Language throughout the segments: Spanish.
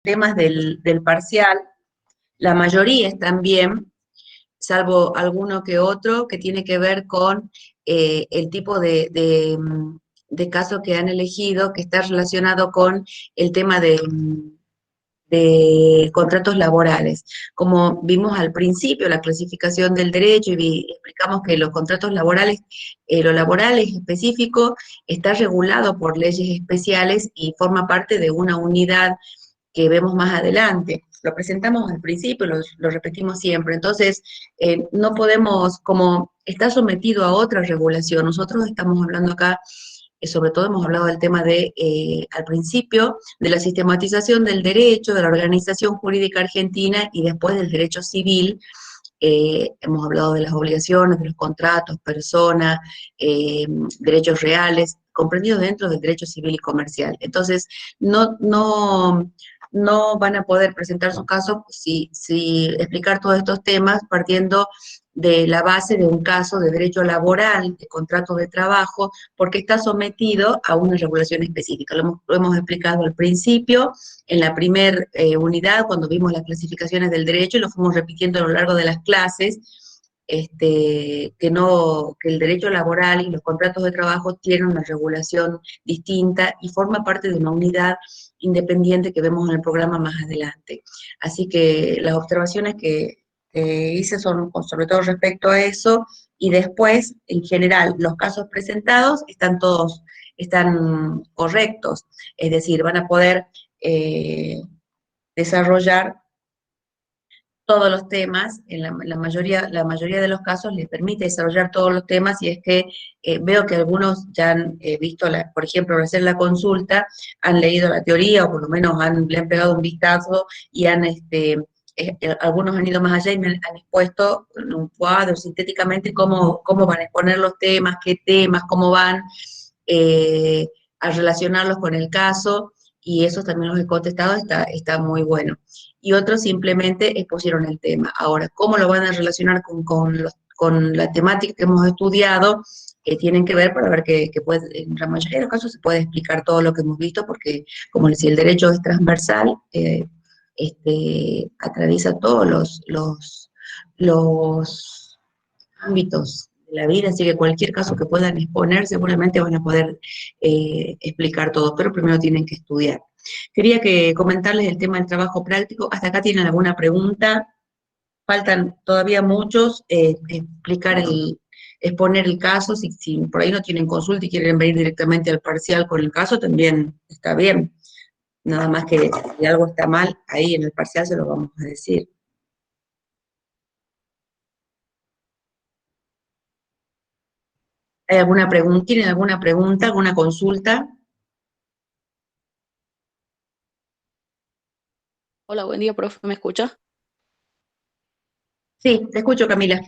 temas del parcial, la mayoría están bien, salvo alguno que otro que tiene que ver con el tipo de caso que han elegido, que está relacionado con el tema de contratos laborales. Como vimos al principio, la clasificación del derecho, y explicamos que los contratos laborales, lo laboral es específico, está regulado por leyes especiales y forma parte de una unidad que vemos más adelante. Lo presentamos al principio, lo repetimos siempre. Entonces, no podemos, como está sometido a otra regulación, nosotros estamos hablando acá, sobre todo hemos hablado del tema de, al principio, de la sistematización del derecho, de la organización jurídica argentina y después del derecho civil. Hemos hablado de las obligaciones, de los contratos, personas, derechos reales, comprendidos dentro del derecho civil y comercial. Entonces, no van a poder presentar su caso si explicar todos estos temas partiendo de la base de un caso de derecho laboral, de contrato de trabajo, porque está sometido a una regulación específica. Lo hemos explicado al principio, en la primera unidad, cuando vimos las clasificaciones del derecho, y lo fuimos repitiendo a lo largo de las clases, que el derecho laboral y los contratos de trabajo tienen una regulación distinta y forma parte de una unidad independiente que vemos en el programa más adelante. Así que las observaciones que hice son sobre todo respecto a eso, y después, en general, los casos presentados están correctos, es decir, van a poder desarrollar todos los temas, en la mayoría de los casos les permite desarrollar todos los temas, y es que veo que algunos ya han visto, por ejemplo, al hacer la consulta, han leído la teoría, o por lo menos le han pegado un vistazo, y algunos han ido más allá y me han expuesto en un cuadro sintéticamente cómo van a exponer los temas, qué temas, cómo van eh, a relacionarlos con el caso, y eso también los he contestado, está muy bueno. Y otros simplemente expusieron el tema. Ahora, ¿cómo lo van a relacionar con la temática que hemos estudiado? Tienen que ver para ver que en la mayoría de los casos se puede explicar todo lo que hemos visto, porque, como les decía, el derecho es transversal, atraviesa todos los ámbitos de la vida, así que cualquier caso que puedan exponer, seguramente van a poder explicar todo, pero primero tienen que estudiar. Quería comentarles el tema del trabajo práctico. ¿Hasta acá tienen alguna pregunta? Faltan todavía muchos, exponer el caso. Si por ahí no tienen consulta y quieren venir directamente al parcial con el caso, también está bien. Nada más que si algo está mal, ahí en el parcial se lo vamos a decir. ¿Hay alguna pregunta? ¿Tienen alguna pregunta, alguna consulta? Hola, buen día, profe, ¿me escucha? Sí, te escucho, Camila.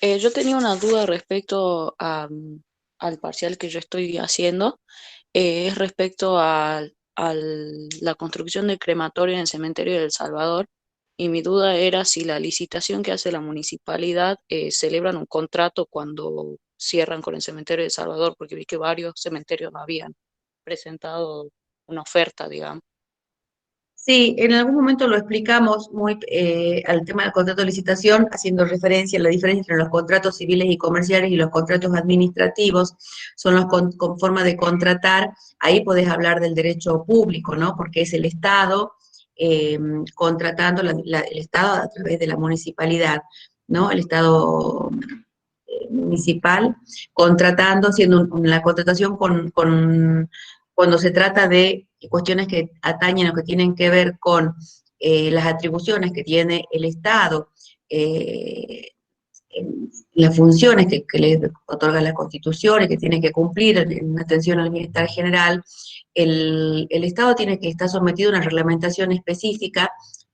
Yo tenía una duda respecto al parcial que yo estoy haciendo, es respecto a la construcción del crematorio en el cementerio de El Salvador, y mi duda era si la licitación que hace la municipalidad celebran un contrato cuando cierran con el cementerio de El Salvador, porque vi que varios cementerios no habían presentado una oferta, digamos. Sí, en algún momento lo explicamos al tema del contrato de licitación, haciendo referencia a la diferencia entre los contratos civiles y comerciales y los contratos administrativos. Son los con forma de contratar. Ahí podés hablar del derecho público, ¿no? Porque es el Estado eh, contratando, el Estado a través de la municipalidad, ¿no? El Estado municipal contratando, haciendo la contratación cuando se trata de cuestiones que atañen o que tienen que ver con las atribuciones que tiene el Estado, las funciones que le otorga la Constitución y que tiene que cumplir en atención al bienestar general. El Estado tiene que estar sometido a una reglamentación específica.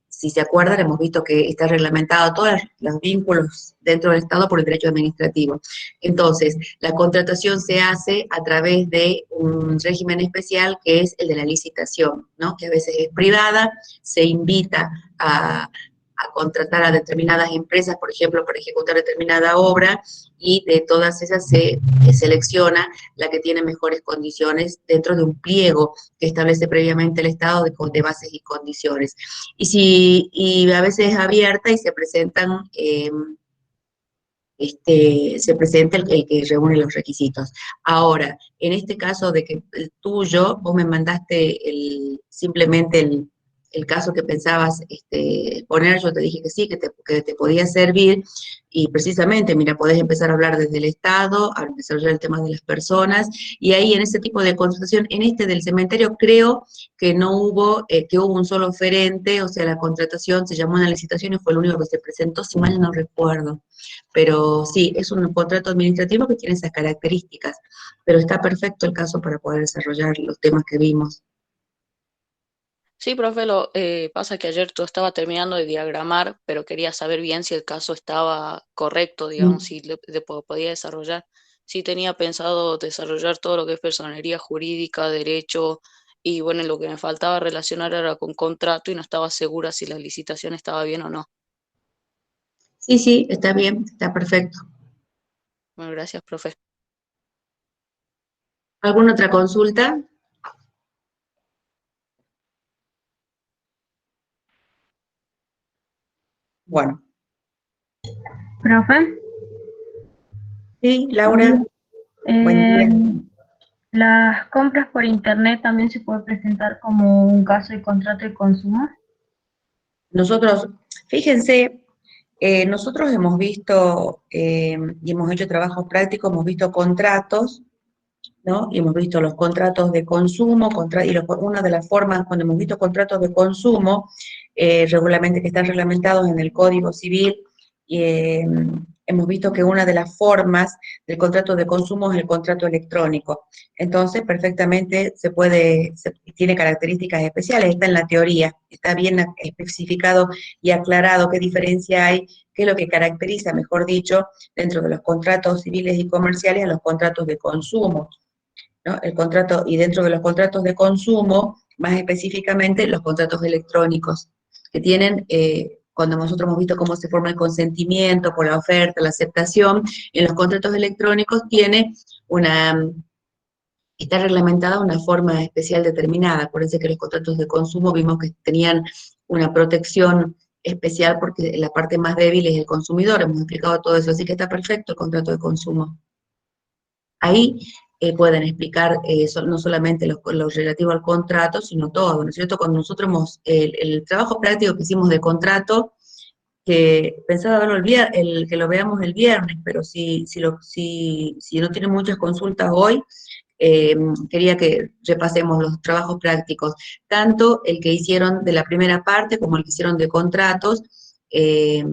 Si se acuerdan, hemos visto que está reglamentado todos los vínculos dentro del Estado por el derecho administrativo. Entonces, la contratación se hace a través de un régimen especial que es el de la licitación, ¿no? Que a veces es privada, se invita a contratar a determinadas empresas, por ejemplo, para ejecutar determinada obra, y de todas esas se selecciona la que tiene mejores condiciones dentro de un pliego que establece previamente el Estado de bases y condiciones. Y a veces es abierta y se presentan se presenta el que reúne los requisitos. Ahora, en este caso de que el tuyo, vos me mandaste simplemente el caso que pensabas poner, yo te dije que sí, que te podía servir, y precisamente, mira, podés empezar a hablar desde el Estado, a desarrollar el tema de las personas, y ahí en ese tipo de consultación, en este del cementerio, creo que no hubo, que hubo un solo oferente, o sea, la contratación se llamó una licitación y fue el único que se presentó, si mal no recuerdo. Pero sí, es un contrato administrativo que tiene esas características, pero está perfecto el caso para poder desarrollar los temas que vimos. Sí, profe, lo pasa que ayer todo estaba terminando de diagramar, pero quería saber bien si el caso estaba correcto, digamos, Mm. si podía desarrollar. Sí tenía pensado desarrollar todo lo que es personería jurídica, derecho, y bueno, lo que me faltaba relacionar era con contrato y no estaba segura si la licitación estaba bien o no. Sí, sí, está bien, está perfecto. Bueno, gracias, profe. ¿Alguna otra consulta? Bueno, Profe, sí, buen día. Laura, buen Eh, día. las compras por internet también se puede presentar como un caso de contrato de consumo. Nosotros, fíjense, nosotros hemos visto y hemos hecho trabajos prácticos, hemos visto contratos, ¿no? Y hemos visto los contratos de consumo, una de las formas, cuando hemos visto contratos de consumo, que están reglamentados en el Código Civil, hemos visto que una de las formas del contrato de consumo es el contrato electrónico. Entonces, perfectamente tiene características especiales, está en la teoría, está bien especificado y aclarado qué diferencia hay, qué es lo que caracteriza, mejor dicho, dentro de los contratos civiles y comerciales a los contratos de consumo, ¿no? El contrato, y dentro de los contratos de consumo, más específicamente los contratos electrónicos, que tienen, cuando nosotros hemos visto cómo se forma el consentimiento por la oferta, la aceptación, en los contratos electrónicos está reglamentada una forma especial determinada. Acuérdense que los contratos de consumo vimos que tenían una protección especial porque la parte más débil es el consumidor, hemos explicado todo eso, así que está perfecto el contrato de consumo. Ahí pueden explicar no solamente lo relativo al contrato, sino todo, ¿no es cierto? Cuando nosotros el trabajo práctico que hicimos de contrato, que pensaba verlo que lo veamos el viernes, pero si no tienen muchas consultas hoy, eh, quería que repasemos los trabajos prácticos, tanto el que hicieron de la primera parte como el que hicieron de contratos, eh,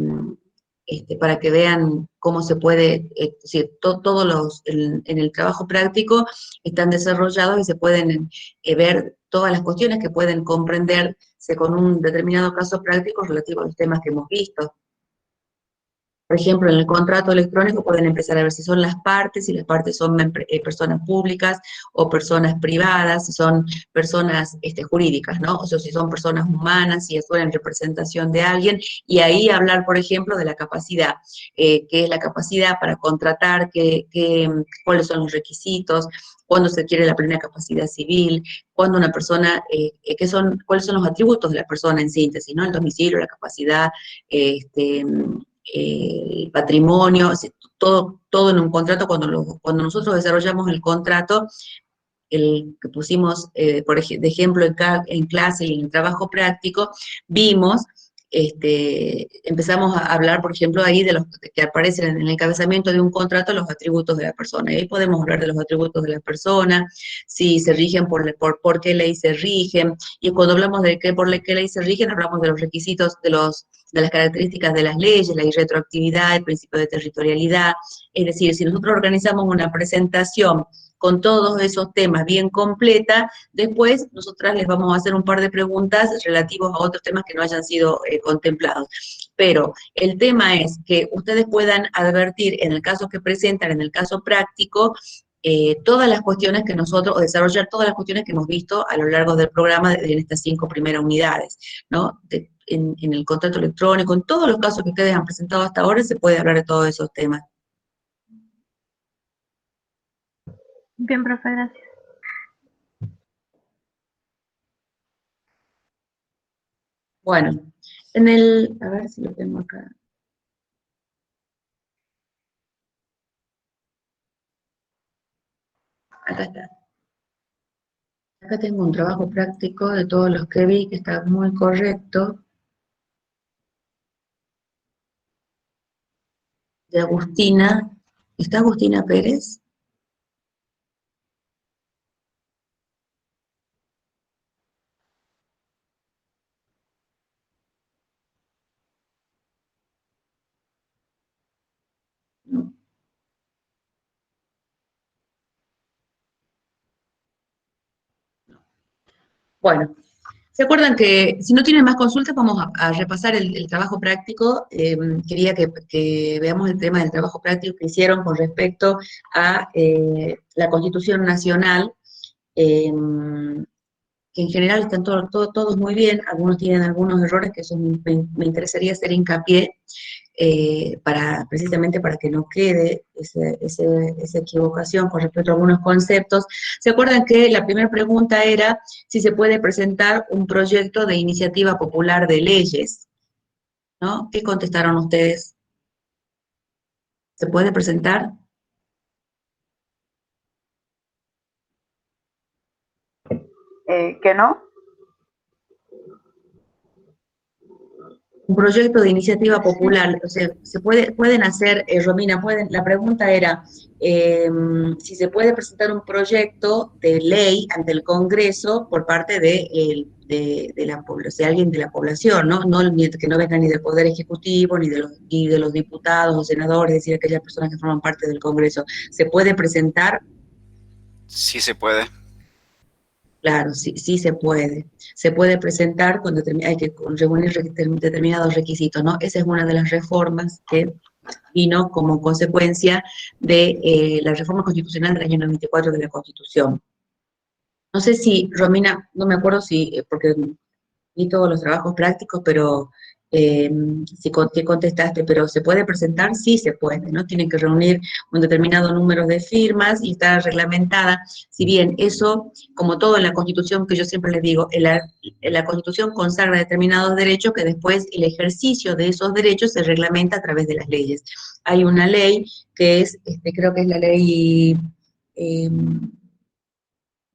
para que vean cómo se puede, es decir, todos en el trabajo práctico están desarrollados y se pueden ver todas las cuestiones que pueden comprenderse con un determinado caso práctico relativo a los temas que hemos visto. Por ejemplo, en el contrato electrónico pueden empezar a ver si son las partes, si las partes son personas públicas o personas privadas, si son personas jurídicas, ¿no? O sea, si son personas humanas, si son en representación de alguien, y ahí hablar, por ejemplo, de la capacidad, qué es la capacidad para contratar, cuáles son los requisitos, cuándo se quiere la plena capacidad civil, cuándo una persona, cuáles son los atributos de la persona en síntesis, ¿no? El domicilio, la capacidad, este, el patrimonio, todo en un contrato. Cuando nosotros desarrollamos el contrato, el que pusimos, de ejemplo, en clase y en el trabajo práctico, vimos, empezamos a hablar, por ejemplo, ahí de los que aparecen en el encabezamiento de un contrato, los atributos de la persona. Y ahí podemos hablar de los atributos de la persona, si se rigen por qué ley se rigen, y cuando hablamos de por qué ley se rigen, hablamos de los requisitos, de las características de las leyes, la irretroactividad, el principio de territorialidad. Es decir, si nosotros organizamos una presentación con todos esos temas bien completa, después nosotras les vamos a hacer un par de preguntas relativos a otros temas que no hayan sido contemplados. Pero el tema es que ustedes puedan advertir en el caso que presentan, en el caso práctico, todas las cuestiones que nosotros, o desarrollar todas las cuestiones que hemos visto a lo largo del programa en estas 5 primeras unidades, ¿no? en el contrato electrónico, en todos los casos que ustedes han presentado hasta ahora, se puede hablar de todos esos temas. Bien, profe, gracias. Bueno, a ver si lo tengo acá. Acá está. Acá tengo un trabajo práctico de todos los que vi, que está muy correcto, de Agustina. ¿Está Agustina Pérez? No. Bueno, ¿se acuerdan que si no tienen más consultas vamos a repasar el trabajo práctico? Quería que veamos el tema del trabajo práctico que hicieron con respecto a la Constitución Nacional, eh, que en general están todos muy bien, algunos tienen algunos errores que eso me interesaría hacer hincapié, precisamente para que no quede esa equivocación con respecto a algunos conceptos. ¿Se acuerdan que la primera pregunta era si se puede presentar un proyecto de iniciativa popular de leyes? ¿No? ¿Qué contestaron ustedes? ¿Se puede presentar? ¿Que no? Un proyecto de iniciativa popular, o sea, pueden hacer, Romina, la pregunta era si se puede presentar un proyecto de ley ante el Congreso por parte de la población, alguien de la población, ¿no? Que no venga ni del Poder Ejecutivo, ni de los diputados o senadores, es decir, aquellas personas que forman parte del Congreso. ¿Se puede presentar? Sí se puede. Claro, sí, sí se puede. Se puede presentar cuando hay que reunir determinados requisitos, ¿no? Esa es una de las reformas que vino como consecuencia de la reforma constitucional del año 94 de la Constitución. No sé si, Romina, no me acuerdo si, porque vi todos los trabajos prácticos, pero si te contestaste, pero ¿se puede presentar? Sí se puede, ¿no? Tienen que reunir un determinado número de firmas y está reglamentada. Si bien eso, como todo en la Constitución, que yo siempre les digo, en la Constitución consagra determinados derechos que después el ejercicio de esos derechos se reglamenta a través de las leyes. Hay una ley que es, creo que es la ley... Eh,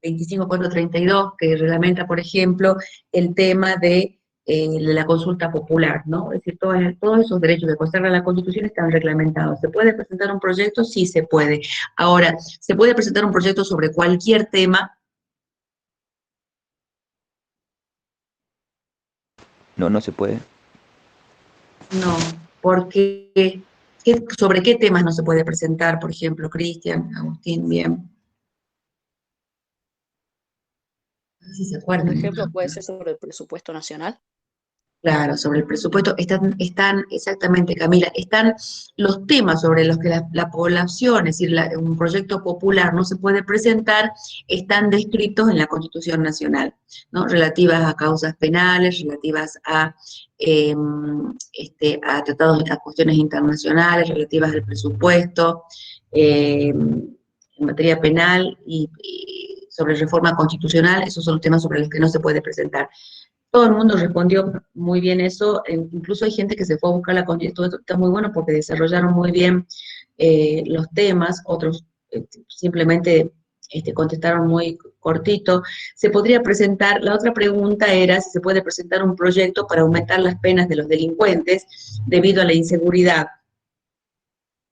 25432, que reglamenta, por ejemplo, el tema de la consulta popular, ¿no? Es decir, todos esos derechos que consagra la Constitución están reglamentados. ¿Se puede presentar un proyecto? Sí se puede. Ahora, ¿se puede presentar un proyecto sobre cualquier tema? No, no se puede. No, porque ¿sobre qué temas no se puede presentar? Por ejemplo, Cristian, Agustín, bien. No sé si se Por acuerdan. ejemplo, puede ser sobre el presupuesto nacional. Claro, sobre el presupuesto están exactamente, Camila, están los temas sobre los que la población, es decir, un proyecto popular no se puede presentar, están descritos en la Constitución Nacional, ¿no? Relativas a causas penales, relativas a tratados, a cuestiones internacionales, relativas al presupuesto, en materia penal y sobre reforma constitucional, esos son los temas sobre los que no se puede presentar. Todo el mundo respondió muy bien eso, incluso hay gente que se fue a buscar la Constitución, esto está muy bueno porque desarrollaron muy bien los temas, otros simplemente contestaron muy cortito. Se podría presentar, la otra pregunta era si se puede presentar un proyecto para aumentar las penas de los delincuentes debido a la inseguridad.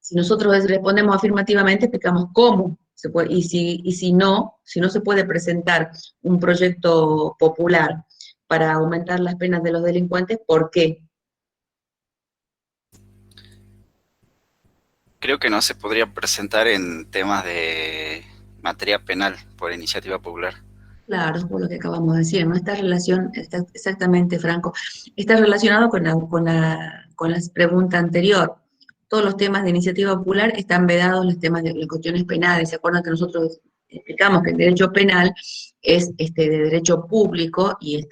Si nosotros respondemos afirmativamente, explicamos cómo se puede, si no se puede presentar un proyecto popular para aumentar las penas de los delincuentes, ¿por qué? Creo que no se podría presentar en temas de materia penal por iniciativa popular. Claro, por lo que acabamos de decir, ¿no? Esta relación, exactamente, Franco, está relacionado con la pregunta anterior. Todos los temas de iniciativa popular están vedados los temas de las cuestiones penales. ¿Se acuerdan que nosotros explicamos que el derecho penal es de derecho público y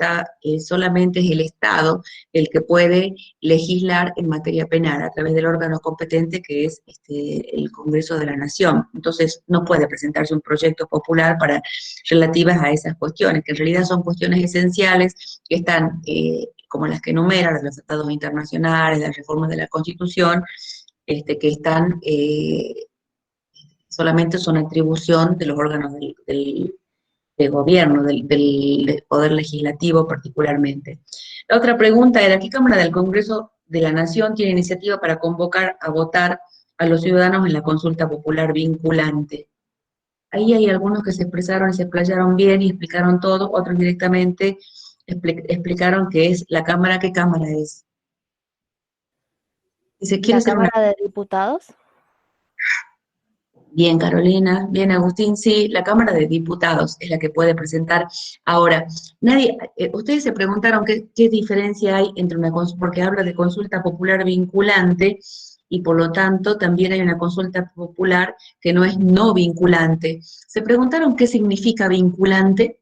solamente es el Estado el que puede legislar en materia penal a través del órgano competente que es el Congreso de la Nación. Entonces no puede presentarse un proyecto popular relativas a esas cuestiones, que en realidad son cuestiones esenciales que están, como las que enumeran, los tratados internacionales, las reformas de la Constitución, que están solamente son atribución de los órganos de gobierno, del Poder Legislativo particularmente. La otra pregunta era, ¿qué Cámara del Congreso de la Nación tiene iniciativa para convocar a votar a los ciudadanos en la consulta popular vinculante? Ahí hay algunos que se expresaron y se explayaron bien y explicaron todo, otros directamente explicaron que es la Cámara. ¿Qué Cámara es? Si se quiere La hacer una... Cámara de Diputados. Bien, Carolina, bien, Agustín, sí, la Cámara de Diputados es la que puede presentar. Ahora, ustedes se preguntaron qué diferencia hay entre una consulta, porque habla de consulta popular vinculante, y por lo tanto también hay una consulta popular que no es no vinculante. ¿Se preguntaron qué significa vinculante?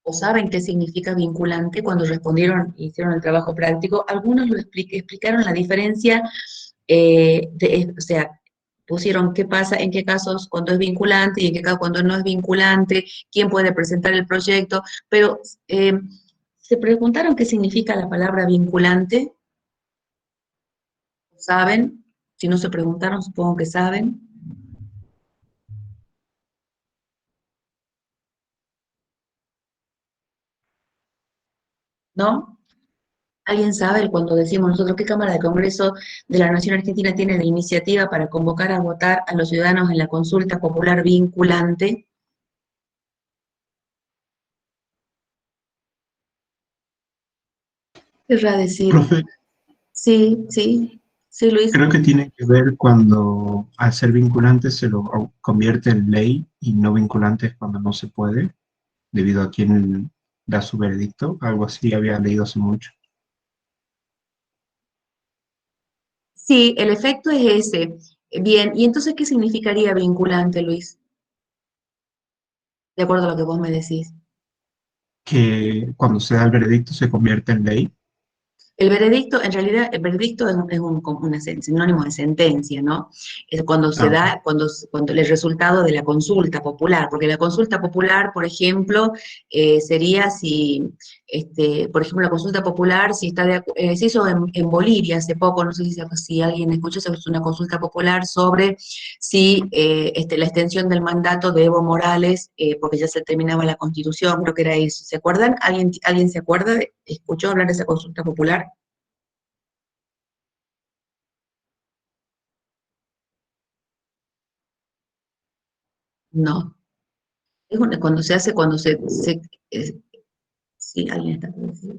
¿O saben qué significa vinculante cuando respondieron e hicieron el trabajo práctico? Algunos explicaron la diferencia, o sea, pusieron qué pasa, en qué casos cuando es vinculante y en qué casos cuando no es vinculante, quién puede presentar el proyecto, pero ¿se preguntaron qué significa la palabra vinculante? ¿Saben? Si no se preguntaron, supongo que saben. ¿No? ¿Alguien sabe cuando decimos nosotros qué Cámara de Congreso de la Nación Argentina tiene la iniciativa para convocar a votar a los ciudadanos en la consulta popular vinculante? Querrá decir, Profe, sí, sí, sí, Luis. creo que tiene que ver cuando al ser vinculante se lo convierte en ley y no vinculante es cuando no se puede, debido a quien da su veredicto. Algo así había leído hace mucho. Sí, el efecto es ese. Bien, ¿y entonces qué significaría vinculante, Luis? De acuerdo a lo que vos me decís. Que cuando se da el veredicto se convierte en ley. El veredicto, en realidad, el veredicto es sinónimo de sentencia, ¿no? Es cuando se Ah, ok. da, cuando el resultado de la consulta popular, porque la consulta popular, por ejemplo, sería si, por ejemplo, la consulta popular, si está se hizo en Bolivia hace poco, no sé si alguien escuchó, se hizo una consulta popular sobre si la extensión del mandato de Evo Morales, porque ya se terminaba la Constitución, creo que era eso. ¿Se acuerdan? ¿Alguien se acuerda? ¿Escuchó hablar de esa consulta popular? No. Cuando se hace, sí, alguien está por decir.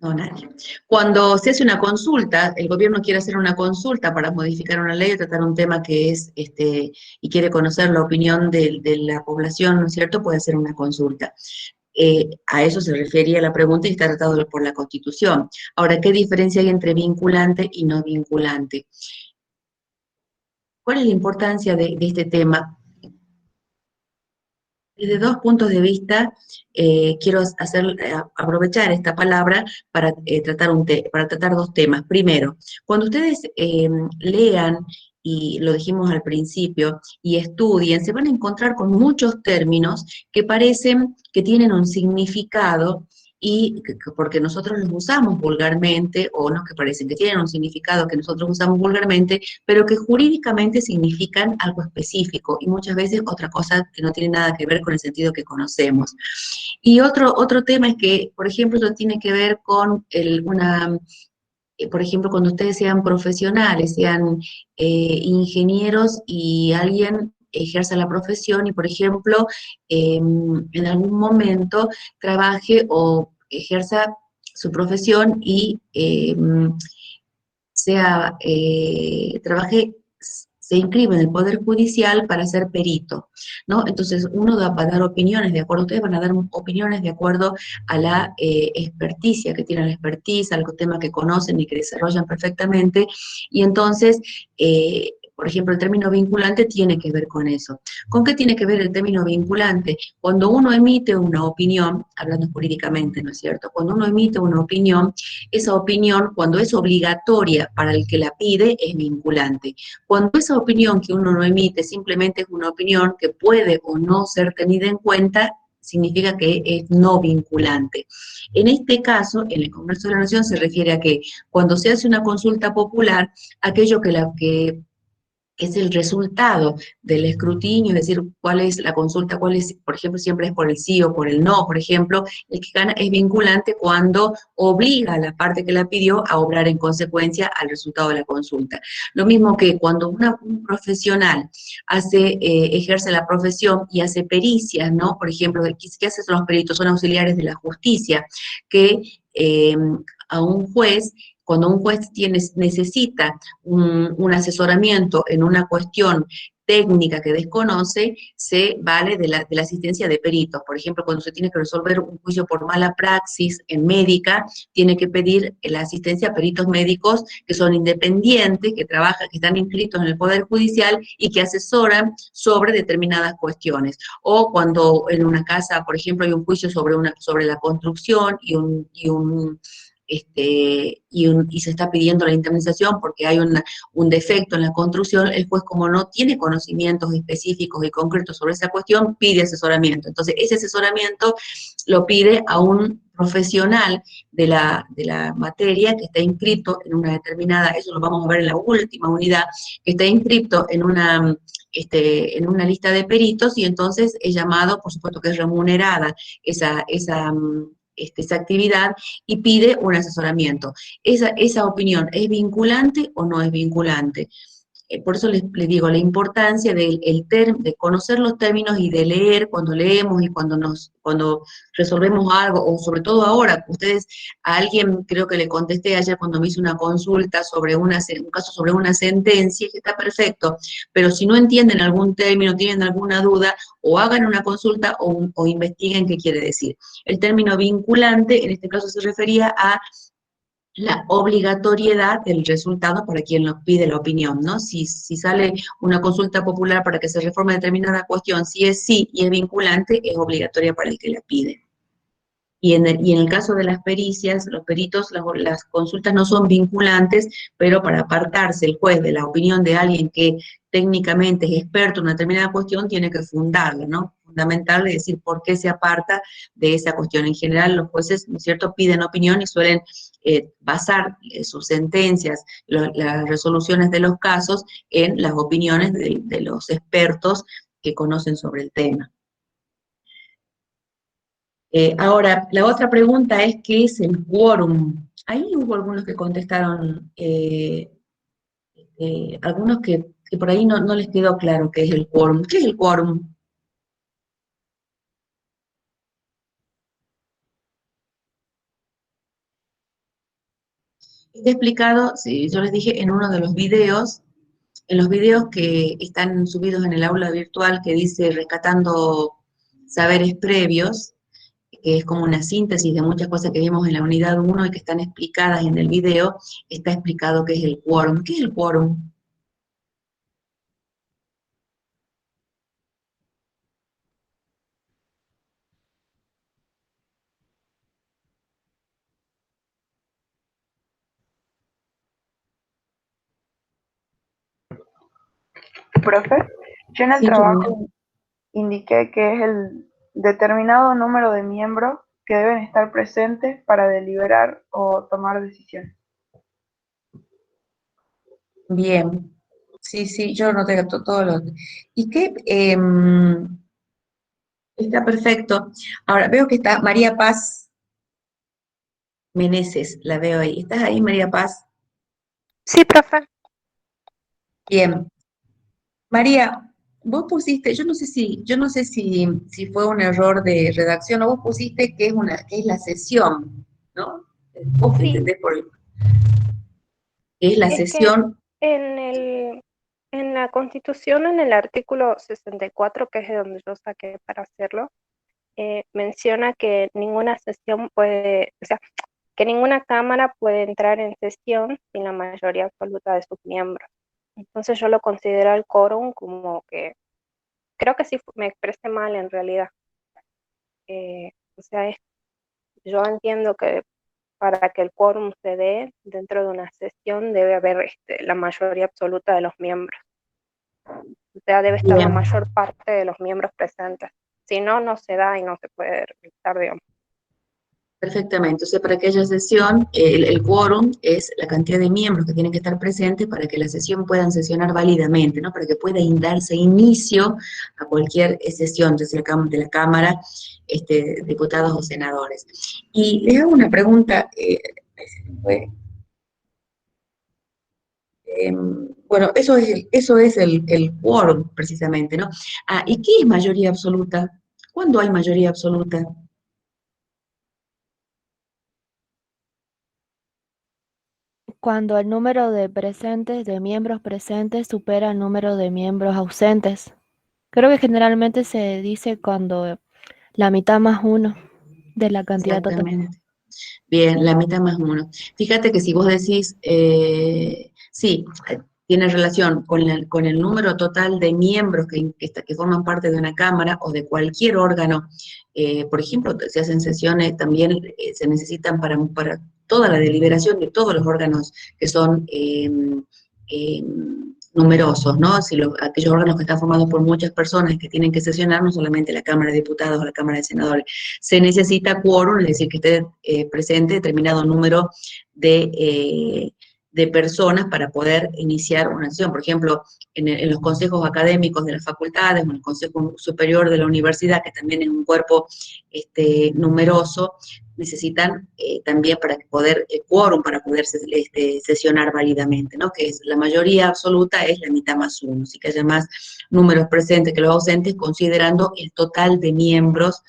No, nadie. Cuando se hace una consulta, el gobierno quiere hacer una consulta para modificar una ley o tratar un tema que es, y quiere conocer la opinión de la población, ¿no es cierto? Puede hacer una consulta. A eso se refería la pregunta y está tratado por la Constitución. Ahora, ¿qué diferencia hay entre vinculante y no vinculante? ¿Cuál es la importancia de este tema? Desde dos puntos de vista, quiero aprovechar esta palabra para, para tratar dos temas. Primero, cuando ustedes lean, y lo dijimos al principio, y estudien, se van a encontrar con muchos términos que parecen que tienen un significado y porque nosotros los usamos vulgarmente, o no que parecen que tienen un significado que nosotros usamos vulgarmente, pero que jurídicamente significan algo específico y muchas veces otra cosa que no tiene nada que ver con el sentido que conocemos. Y otro tema es que, por ejemplo, eso tiene que ver con por ejemplo, cuando ustedes sean profesionales, sean ingenieros y alguien ejerza la profesión y, por ejemplo, en algún momento trabaje o ejerza su profesión y trabaje se inscribe en el Poder Judicial para ser perito, ¿no? Entonces uno va a dar opiniones de acuerdo, ustedes van a dar opiniones de acuerdo a la experticia que tienen, la expertise, al tema que conocen y que desarrollan perfectamente, y entonces, por ejemplo, el término vinculante tiene que ver con eso. ¿Con qué tiene que ver el término vinculante? Cuando uno emite una opinión, hablando jurídicamente, ¿no es cierto? Cuando uno emite una opinión, esa opinión, cuando es obligatoria para el que la pide, es vinculante. Cuando esa opinión que uno no emite simplemente es una opinión que puede o no ser tenida en cuenta, significa que es no vinculante. En este caso, en el Congreso de la Nación se refiere a que cuando se hace una consulta popular, aquello que es el resultado del escrutinio, es decir, cuál es la consulta, cuál es, por ejemplo, siempre es por el sí o por el no, por ejemplo, el que gana es vinculante cuando obliga a la parte que la pidió a obrar en consecuencia al resultado de la consulta. Lo mismo que cuando un profesional ejerce la profesión y hace pericias, ¿no? Por ejemplo, ¿qué hacen los peritos? Son auxiliares de la justicia, que a un juez, cuando un juez necesita un asesoramiento en una cuestión técnica que desconoce, se vale de la asistencia de peritos. Por ejemplo, cuando se tiene que resolver un juicio por mala praxis en médica, tiene que pedir la asistencia a peritos médicos que son independientes, que trabajan, que están inscritos en el Poder Judicial y que asesoran sobre determinadas cuestiones. O cuando en una casa, por ejemplo, hay un juicio sobre la construcción y se está pidiendo la indemnización porque hay un defecto en la construcción, el juez, como no tiene conocimientos específicos y concretos sobre esa cuestión, pide asesoramiento. Entonces, ese asesoramiento lo pide a un profesional de la materia que está inscrito en una determinada, eso lo vamos a ver en la última unidad, que está inscrito en una lista de peritos, y entonces es llamado, por supuesto que es remunerada esa actividad, y pide un asesoramiento. Esa opinión, ¿es vinculante o no es vinculante? Por eso les digo la importancia de conocer los términos y de leer cuando leemos y cuando resolvemos algo, o sobre todo ahora. Ustedes, a alguien creo que le contesté ayer cuando me hizo una consulta sobre un caso sobre una sentencia, que está perfecto, pero si no entienden algún término, tienen alguna duda, o hagan una consulta o investiguen qué quiere decir. El término vinculante, en este caso, se refería a la obligatoriedad del resultado para quien nos pide la opinión, ¿no? Si sale una consulta popular para que se reforme determinada cuestión, si es sí y es vinculante, es obligatoria para el que la pide. Y en el caso de las pericias, los peritos, las consultas no son vinculantes, pero para apartarse el juez de la opinión de alguien que técnicamente es experto en una determinada cuestión, tiene que fundarla, ¿no? Fundamental es decir por qué se aparta de esa cuestión. En general, los jueces, ¿no es cierto?, piden opinión y suelen basar sus sentencias, las resoluciones de los casos, en las opiniones de los expertos que conocen sobre el tema. Ahora, la otra pregunta es, ¿qué es el quórum? Ahí hubo algunos que contestaron, algunos que por ahí no les quedó claro qué es el quórum. ¿Qué es el quórum? Está explicado, sí, yo les dije, en uno de los videos, en los videos que están subidos en el aula virtual, que dice Rescatando Saberes Previos, que es como una síntesis de muchas cosas que vimos en la unidad 1 y que están explicadas en el video. Está explicado qué es el quórum. ¿Qué es el quórum? Profe, yo en el Sí, trabajo indiqué que es el determinado número de miembros que deben estar presentes para deliberar o tomar decisiones. bien. Sí, yo noté todo lo... ¿Y qué? Está perfecto. Ahora, veo que está María Paz Meneses, la veo ahí. ¿Estás ahí, María Paz? Sí, profe. Bien. María, vos pusiste, yo no sé si fue un error de redacción, o vos pusiste que es la sesión, ¿no? ¿Vos qué Sí, entendés por que es la es que sesión? en el En la Constitución, en el artículo 64, que es de donde yo saqué para hacerlo, menciona que ninguna sesión puede, o sea, que ninguna cámara puede entrar en sesión sin la mayoría absoluta de sus miembros. Entonces yo lo considero el quórum como que, creo que sí me expresé mal en realidad. O sea, yo entiendo que para que el quórum se dé dentro de una sesión debe haber la mayoría absoluta de los miembros. O sea, debe estar la Bien. mayor parte de los miembros presentes. Si no, no se da y no se puede realizar, digamos. Perfectamente. O sea, para que haya sesión, el quórum es la cantidad de miembros que tienen que estar presentes para que la sesión puedan sesionar válidamente, ¿no? Para que pueda darse inicio a cualquier sesión, ya sea de la Cámara, diputados o senadores. Y les hago una pregunta, bueno, eso es el quórum, precisamente, ¿no? Ah, ¿y qué es mayoría absoluta? ¿Cuándo hay mayoría absoluta? Cuando el número de miembros presentes, supera el número de miembros ausentes. Creo que generalmente se dice cuando la mitad más uno de la cantidad total. Exactamente. Bien, la mitad más uno. Fíjate que si vos decís, sí, tiene relación con el número total de miembros que forman parte de una cámara o de cualquier órgano. Por ejemplo, se hacen sesiones, también se necesitan para toda la deliberación de todos los órganos que son numerosos, ¿no? Si aquellos órganos que están formados por muchas personas que tienen que sesionar, no solamente la Cámara de Diputados o la Cámara de Senadores, se necesita quórum, es decir, que esté presente determinado número de personas para poder iniciar una sesión. Por ejemplo, en los consejos académicos de las facultades, o en el Consejo Superior de la Universidad, que también es un cuerpo numeroso, necesitan también para poder, quórum para poder sesionar válidamente, ¿no? Que es la mayoría absoluta es la mitad más uno, así que haya más números presentes que los ausentes, considerando el total de miembros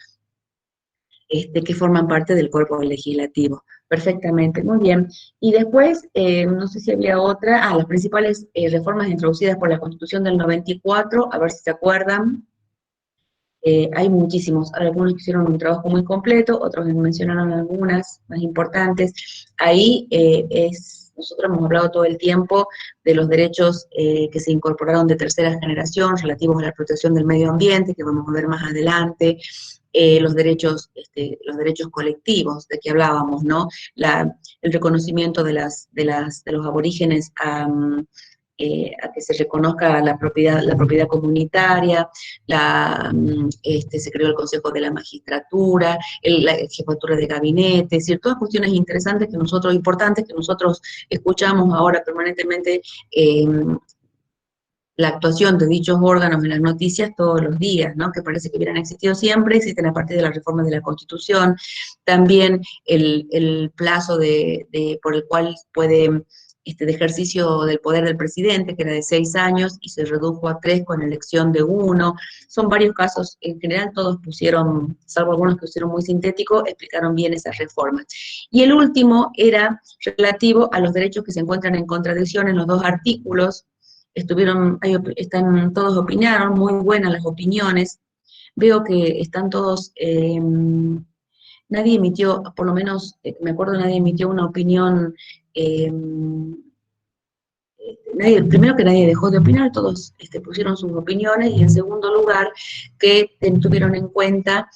que forman parte del cuerpo legislativo. Perfectamente, muy bien. Y después, no sé si había otra, las principales reformas introducidas por la Constitución del 94, a ver si se acuerdan. Hay muchísimos, algunos hicieron un trabajo muy completo, otros mencionaron algunas más importantes. Ahí nosotros hemos hablado todo el tiempo de los derechos que se incorporaron de tercera generación relativos a la protección del medio ambiente, que vamos a ver más adelante, los derechos colectivos de que hablábamos, ¿no? El reconocimiento de los aborígenes a que se reconozca la propiedad comunitaria, se creó el Consejo de la Magistratura, la Jefatura de Gabinete, es decir, todas cuestiones interesantes importantes que nosotros escuchamos ahora permanentemente, la actuación de dichos órganos en las noticias todos los días, ¿no? Que parece que hubieran existido siempre, existen a partir de la reforma de la Constitución, también el plazo por el cual puede de ejercicio del poder del presidente, que era de 6 años, y se redujo a 3 con elección de 1. Son varios casos, en general todos pusieron, salvo algunos que pusieron muy sintético, explicaron bien esas reformas. Y el último era relativo a los derechos que se encuentran en contradicción en los dos artículos. Todos opinaron, muy buenas las opiniones. Veo que están todos, nadie emitió, por lo menos me acuerdo, nadie emitió una opinión, primero que nadie dejó de opinar, todos pusieron sus opiniones, y en segundo lugar, que tuvieron en cuenta,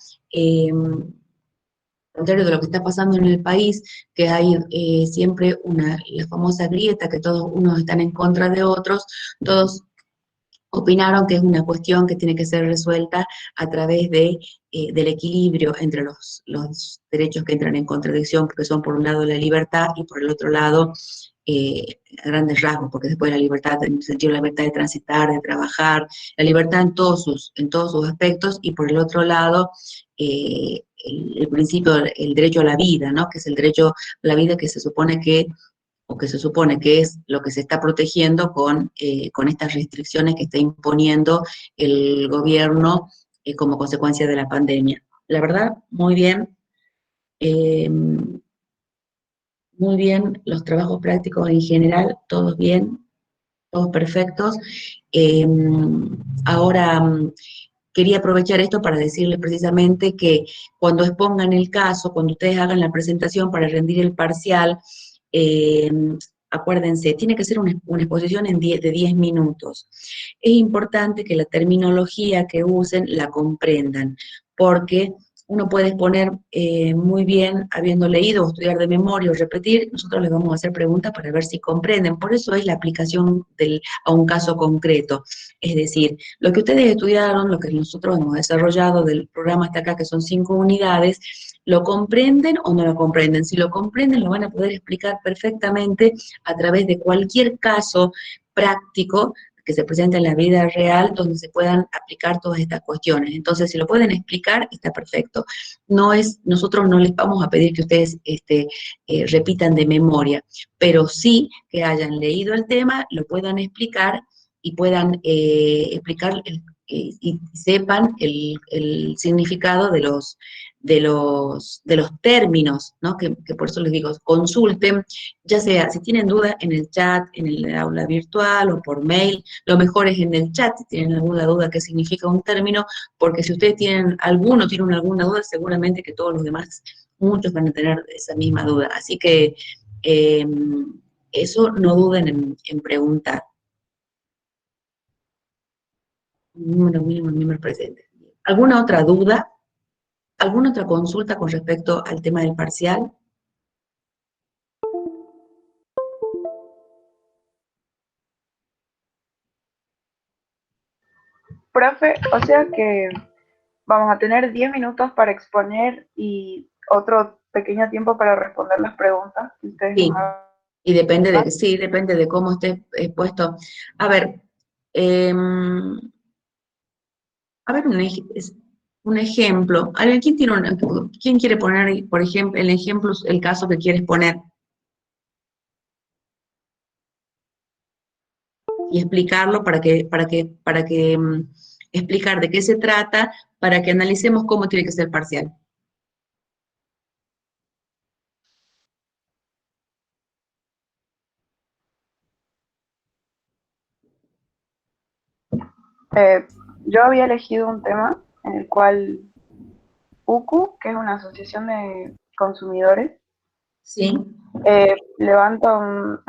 contrario de lo que está pasando en el país, que hay siempre la famosa grieta, que todos unos están en contra de otros, todos opinaron que es una cuestión que tiene que ser resuelta a través del equilibrio entre los derechos que entran en contradicción, porque son por un lado la libertad y por el otro lado, a grandes rasgos, porque después la libertad, en el sentido de la libertad de transitar, de trabajar, la libertad en todos sus aspectos, y por el otro lado, el principio, el derecho a la vida, ¿no? Que es el derecho a la vida que se supone que es lo que se está protegiendo con estas restricciones que está imponiendo el gobierno como consecuencia de la pandemia. La verdad, muy bien, los trabajos prácticos en general, todos bien, Todos perfectos. Eh, ahora, quería aprovechar esto para decirles precisamente que cuando expongan el caso, cuando ustedes hagan la presentación para rendir el parcial, eh, acuérdense, tiene que ser una exposición de 10 minutos. Es importante que la terminología que usen la comprendan, porque uno puede exponer muy bien, habiendo leído o estudiar de memoria o repetir, nosotros les vamos a hacer preguntas para ver si comprenden. Por eso es la aplicación a un caso concreto. Es decir, lo que ustedes estudiaron, lo que nosotros hemos desarrollado del programa hasta acá, que son 5 unidades, ¿lo comprenden o no lo comprenden? Si lo comprenden, lo van a poder explicar perfectamente a través de cualquier caso práctico que se presente en la vida real, donde se puedan aplicar todas estas cuestiones. Entonces, si lo pueden explicar, está perfecto. Nosotros no les vamos a pedir que ustedes repitan de memoria, pero sí que hayan leído el tema, lo puedan explicar y puedan explicar y sepan el significado de los términos, ¿no? Que por eso les digo, consulten, ya sea si tienen dudas en el chat, en el aula virtual o por mail, lo mejor es en el chat, si tienen alguna duda qué significa un término, porque si ustedes tienen alguna duda, seguramente que todos los demás, muchos van a tener esa misma duda. Así que eso no duden en preguntar. Número mínimo, número presente. ¿Alguna otra duda? ¿Alguna otra consulta con respecto al tema del parcial? Profe, o sea que vamos a tener 10 minutos para exponer y otro pequeño tiempo para responder las preguntas que ustedes Sí, nos hagan. y depende de cómo esté expuesto. A ver, un ejemplo. A ver, ¿quién quiere poner, por ejemplo, el caso que quieres poner? Y explicarlo para que explicar de qué se trata, para que analicemos cómo tiene que ser parcial. Yo había elegido un tema en el cual UCU, que es una asociación de consumidores, ¿Sí? levanta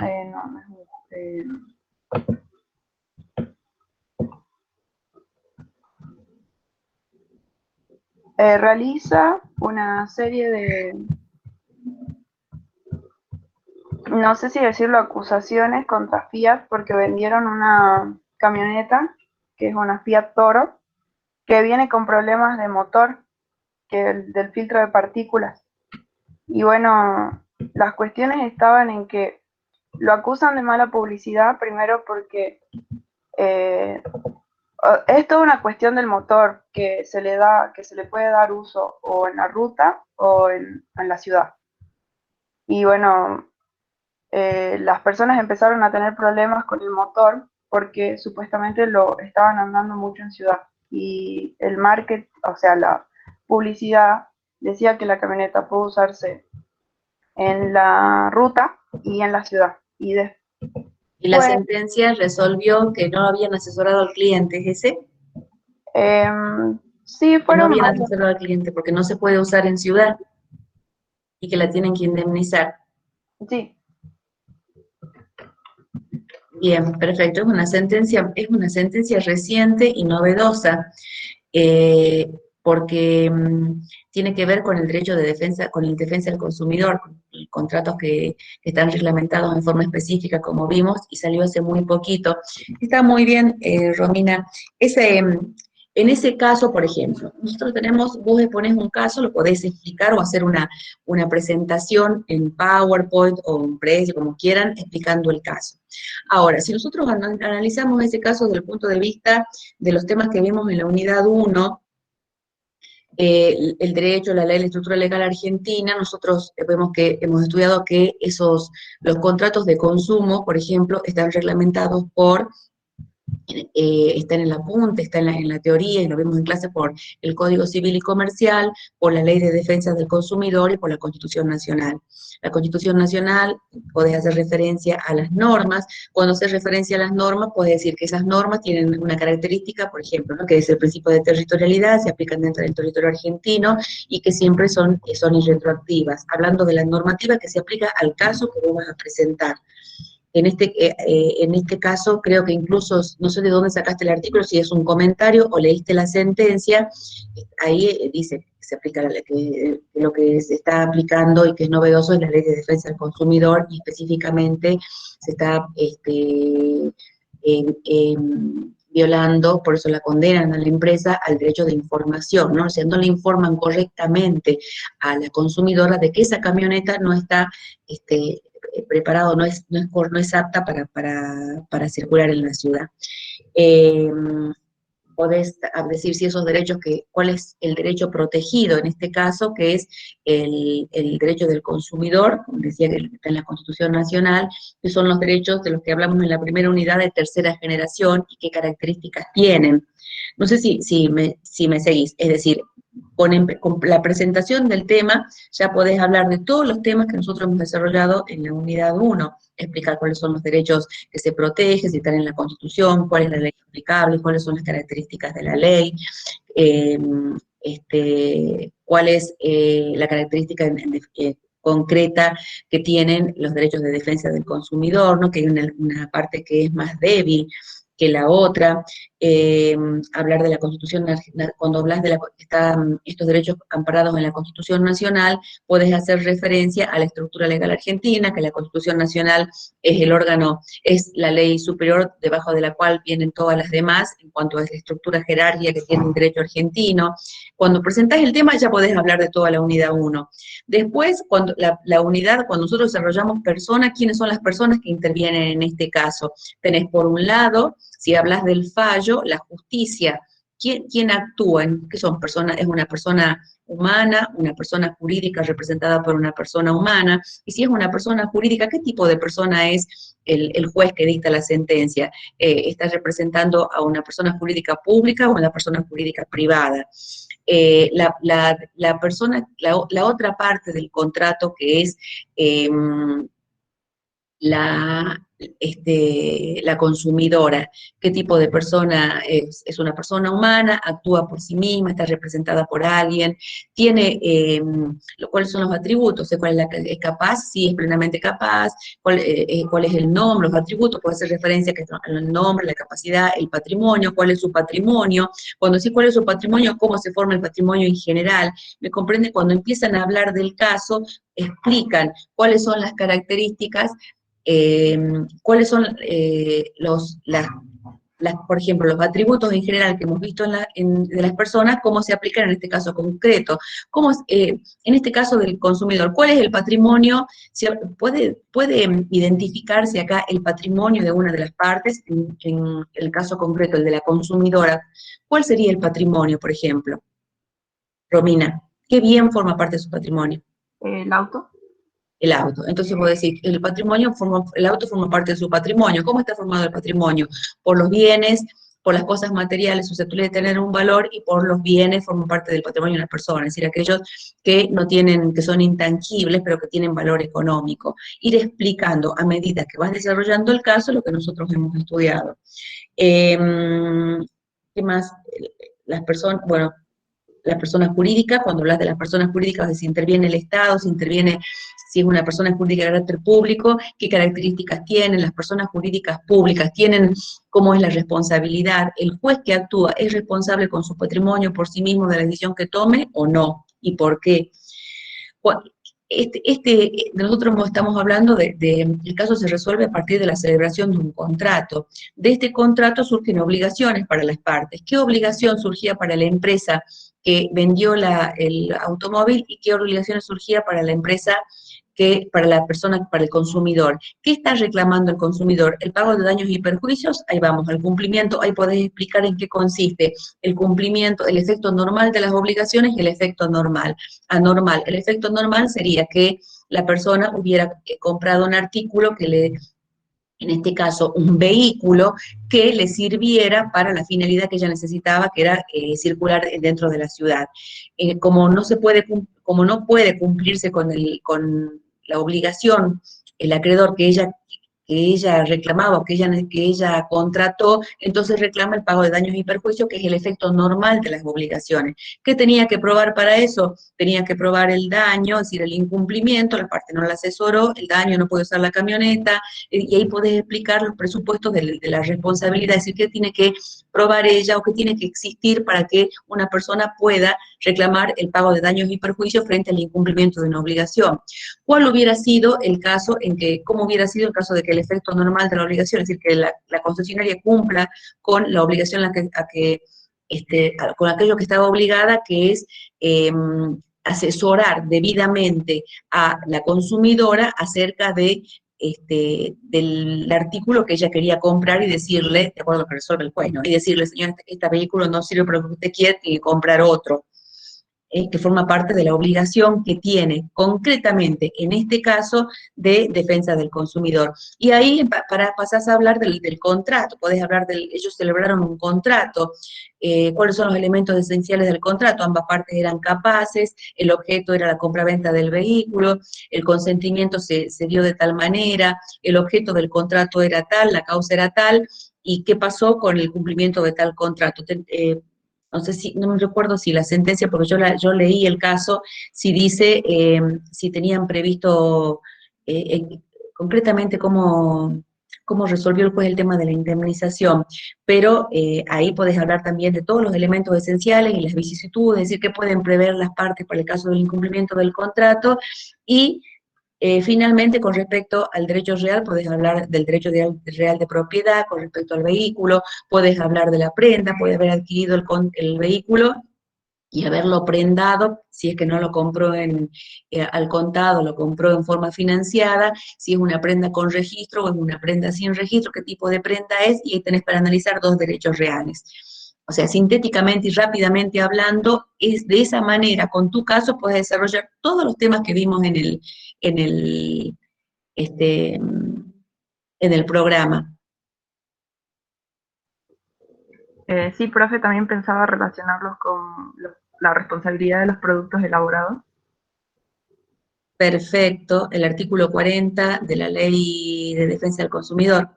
realiza una serie de, no sé si decirlo, acusaciones contra Fiat porque vendieron una camioneta, que es una Fiat Toro, que viene con problemas de motor, del filtro de partículas. Y bueno, las cuestiones estaban en que lo acusan de mala publicidad, primero porque es toda una cuestión del motor que se le puede dar uso o en la ruta o en la ciudad. Y bueno, las personas empezaron a tener problemas con el motor porque supuestamente lo estaban andando mucho en ciudad. Y el market, o sea, la publicidad decía que la camioneta puede usarse en la ruta y en la ciudad. Y la sentencia resolvió que no habían asesorado al cliente, ¿es ese? Sí, Que no fueron habían varios. asesorado al cliente porque no se puede usar en ciudad y que la tienen que indemnizar. Sí. Bien, perfecto. Es una sentencia reciente y novedosa, porque tiene que ver con el derecho de defensa, con la defensa del consumidor, con contratos que están reglamentados en forma específica, como vimos, y salió hace muy poquito. Está muy bien, Romina. En ese caso, por ejemplo, vos exponés un caso, lo podés explicar o hacer una presentación en PowerPoint o en Prezi, como quieran, explicando el caso. Ahora, si nosotros analizamos ese caso desde el punto de vista de los temas que vimos en la unidad 1, el derecho, la ley, la estructura legal argentina, nosotros vemos que hemos estudiado que los contratos de consumo, por ejemplo, están reglamentados por está en el apunte, está en la teoría, y lo vemos en clase por el Código Civil y Comercial, por la Ley de Defensa del Consumidor y por la Constitución Nacional. La Constitución Nacional, podés hacer referencia a las normas. Cuando haces referencia a las normas, puedes decir que esas normas tienen una característica, por ejemplo, ¿no?, que es el principio de territorialidad, se aplican dentro del territorio argentino y que siempre son irretroactivas. Hablando de la normativa que se aplica al caso que vos vas a presentar. En este caso, creo que incluso, no sé de dónde sacaste el artículo, si es un comentario o leíste la sentencia, ahí dice que se aplica que lo que se está aplicando y que es novedoso es la Ley de Defensa del Consumidor, y específicamente se está violando, por eso la condenan a la empresa, al derecho de información, ¿no? O sea, no le informan correctamente a la consumidora de que esa camioneta no está preparado, no es apta para circular en la ciudad. Podés decir si esos derechos, cuál es el derecho protegido en este caso, que es el derecho del consumidor, como decía que está en la Constitución Nacional, que son los derechos de los que hablamos en la primera unidad de tercera generación y qué características tienen. No sé si me seguís, es decir, con la presentación del tema ya podés hablar de todos los temas que nosotros hemos desarrollado en la unidad 1, explicar cuáles son los derechos que se protegen, si están en la Constitución, cuál es la ley aplicable, cuáles son las características de la ley, cuál es la característica concreta que tienen los derechos de defensa del consumidor, ¿no?, que hay una parte que es más débil que la otra, hablar de la Constitución, cuando hablas de estos derechos amparados en la Constitución Nacional, puedes hacer referencia a la estructura legal argentina, que la Constitución Nacional es el órgano, es la ley superior debajo de la cual vienen todas las demás, en cuanto a la estructura jerárquica que tiene el derecho argentino. Cuando presentás el tema ya podés hablar de toda la unidad 1. Después, cuando cuando nosotros desarrollamos personas, ¿quiénes son las personas que intervienen en este caso? Tenés por un lado, si hablas del fallo, la justicia. ¿Quién actúa? ¿Qué son personas? ¿Es una persona humana, una persona jurídica representada por una persona humana? Y si es una persona jurídica, ¿qué tipo de persona es el juez que dicta la sentencia? ¿Está representando a una persona jurídica pública o a una persona jurídica privada? La otra parte del contrato, que es la consumidora, qué tipo de persona es una persona humana, actúa por sí misma, está representada por alguien, tiene cuáles son los atributos, cuál es capaz, si es plenamente capaz, cuál es el nombre, los atributos, puede hacer referencia al nombre, la capacidad, el patrimonio, cuál es su patrimonio, cuando sí cuál es su patrimonio, cómo se forma el patrimonio en general, me comprende, cuando empiezan a hablar del caso, explican cuáles son las características, cuáles son por ejemplo, los atributos en general que hemos visto de las personas, cómo se aplican en este caso concreto, cómo es, en este caso del consumidor, cuál es el patrimonio, puede identificarse acá el patrimonio de una de las partes, en el caso concreto, el de la consumidora, ¿cuál sería el patrimonio, por ejemplo? Romina, ¿qué bien forma parte de su patrimonio? El auto. El auto. Entonces puedo decir, el auto forma parte de su patrimonio. ¿Cómo está formado el patrimonio? Por los bienes, por las cosas materiales susceptibles de tener un valor, y por los bienes forman parte del patrimonio de una persona, es decir, aquellos que no tienen, que son intangibles, pero que tienen valor económico. Ir explicando a medida que vas desarrollando el caso lo que nosotros hemos estudiado. ¿Qué más? Las personas, bueno, las personas jurídicas, cuando hablas de las personas jurídicas, si interviene el Estado, si es una persona jurídica de carácter público, qué características tienen, las personas jurídicas públicas tienen, cómo es la responsabilidad, el juez que actúa es responsable con su patrimonio por sí mismo de la decisión que tome o no, y por qué. Nosotros estamos hablando el caso se resuelve a partir de la celebración de un contrato. De este contrato surgen obligaciones para las partes. ¿Qué obligación surgía para la empresa que vendió el automóvil y qué obligaciones surgía para la empresa para la persona, para el consumidor? ¿Qué está reclamando el consumidor? El pago de daños y perjuicios, ahí vamos, al cumplimiento, ahí podés explicar en qué consiste el cumplimiento, el efecto normal de las obligaciones y el efecto anormal. El efecto normal sería que la persona hubiera comprado un artículo que en este caso, un vehículo que le sirviera para la finalidad que ella necesitaba, que era circular dentro de la ciudad. Como no puede cumplirse con la obligación, el acreedor que ella reclamaba o que ella contrató, entonces reclama el pago de daños y perjuicios, que es el efecto normal de las obligaciones. ¿Qué tenía que probar para eso? Tenía que probar el daño, es decir, el incumplimiento, la parte no la asesoró, el daño, no puede usar la camioneta, y ahí podés explicar los presupuestos de la responsabilidad, es decir, qué tiene que probar ella o qué tiene que existir para que una persona pueda reclamar el pago de daños y perjuicios frente al incumplimiento de una obligación. ¿Cuál hubiera sido el caso cómo hubiera sido el caso de que el efecto normal de la obligación, es decir, que la concesionaria cumpla con la obligación con aquello que estaba obligada, que es asesorar debidamente a la consumidora acerca del artículo que ella quería comprar y decirle, de acuerdo a lo que resuelve el juez, ¿no? Y decirle, señor, este vehículo no sirve para lo que usted quiere, tiene que comprar otro. Que forma parte de la obligación que tiene concretamente, en este caso, de defensa del consumidor. Y ahí pasás a hablar del contrato, podés hablar ellos celebraron un contrato, cuáles son los elementos esenciales del contrato, ambas partes eran capaces, el objeto era la compraventa del vehículo, el consentimiento se dio de tal manera, el objeto del contrato era tal, la causa era tal, y qué pasó con el cumplimiento de tal contrato. No sé no me recuerdo si la sentencia, porque yo leí el caso, si dice, si tenían previsto concretamente cómo resolvió el juez el tema de la indemnización, pero ahí podés hablar también de todos los elementos esenciales y las vicisitudes, es decir, qué pueden prever las partes para el caso del incumplimiento del contrato, y finalmente, con respecto al derecho real, podés hablar del derecho real de propiedad, con respecto al vehículo, podés hablar de la prenda, puede haber adquirido el vehículo y haberlo prendado, si es que no lo compró al contado, lo compró en forma financiada, si es una prenda con registro o es una prenda sin registro, qué tipo de prenda es, y ahí tenés para analizar dos derechos reales. O sea, sintéticamente y rápidamente hablando, es de esa manera, con tu caso, puedes desarrollar todos los temas que vimos en el, este, en el programa. Sí, profe, también pensaba relacionarlos con la responsabilidad de los productos elaborados. Perfecto, el artículo 40 de la Ley de Defensa del Consumidor.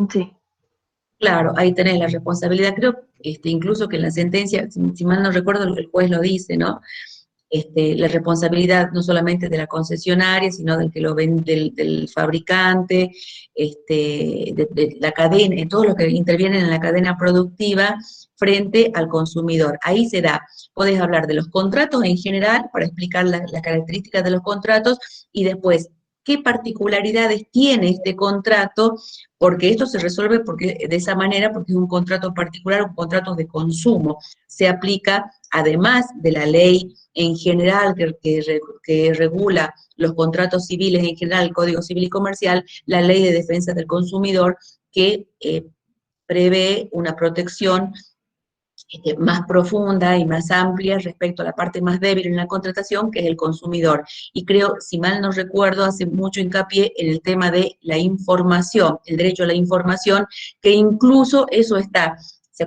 Sí. Claro, ahí tenés la responsabilidad, creo, incluso que en la sentencia, si mal no recuerdo, el juez lo dice, ¿no? La responsabilidad no solamente de la concesionaria, sino del que lo vende, del fabricante, de la cadena, de todos los que intervienen en la cadena productiva frente al consumidor. Ahí se da, podés hablar de los contratos en general, para explicar las características de los contratos, y después, qué particularidades tiene este contrato, porque esto se resuelve de esa manera, porque es un contrato particular, un contrato de consumo. Se aplica, además de la ley en general que regula los contratos civiles en general, el Código Civil y Comercial, la Ley de Defensa del Consumidor, que prevé una protección más profunda y más amplia respecto a la parte más débil en la contratación, que es el consumidor. Y creo, si mal no recuerdo, hace mucho hincapié en el tema de la información, el derecho a la información, que incluso eso está,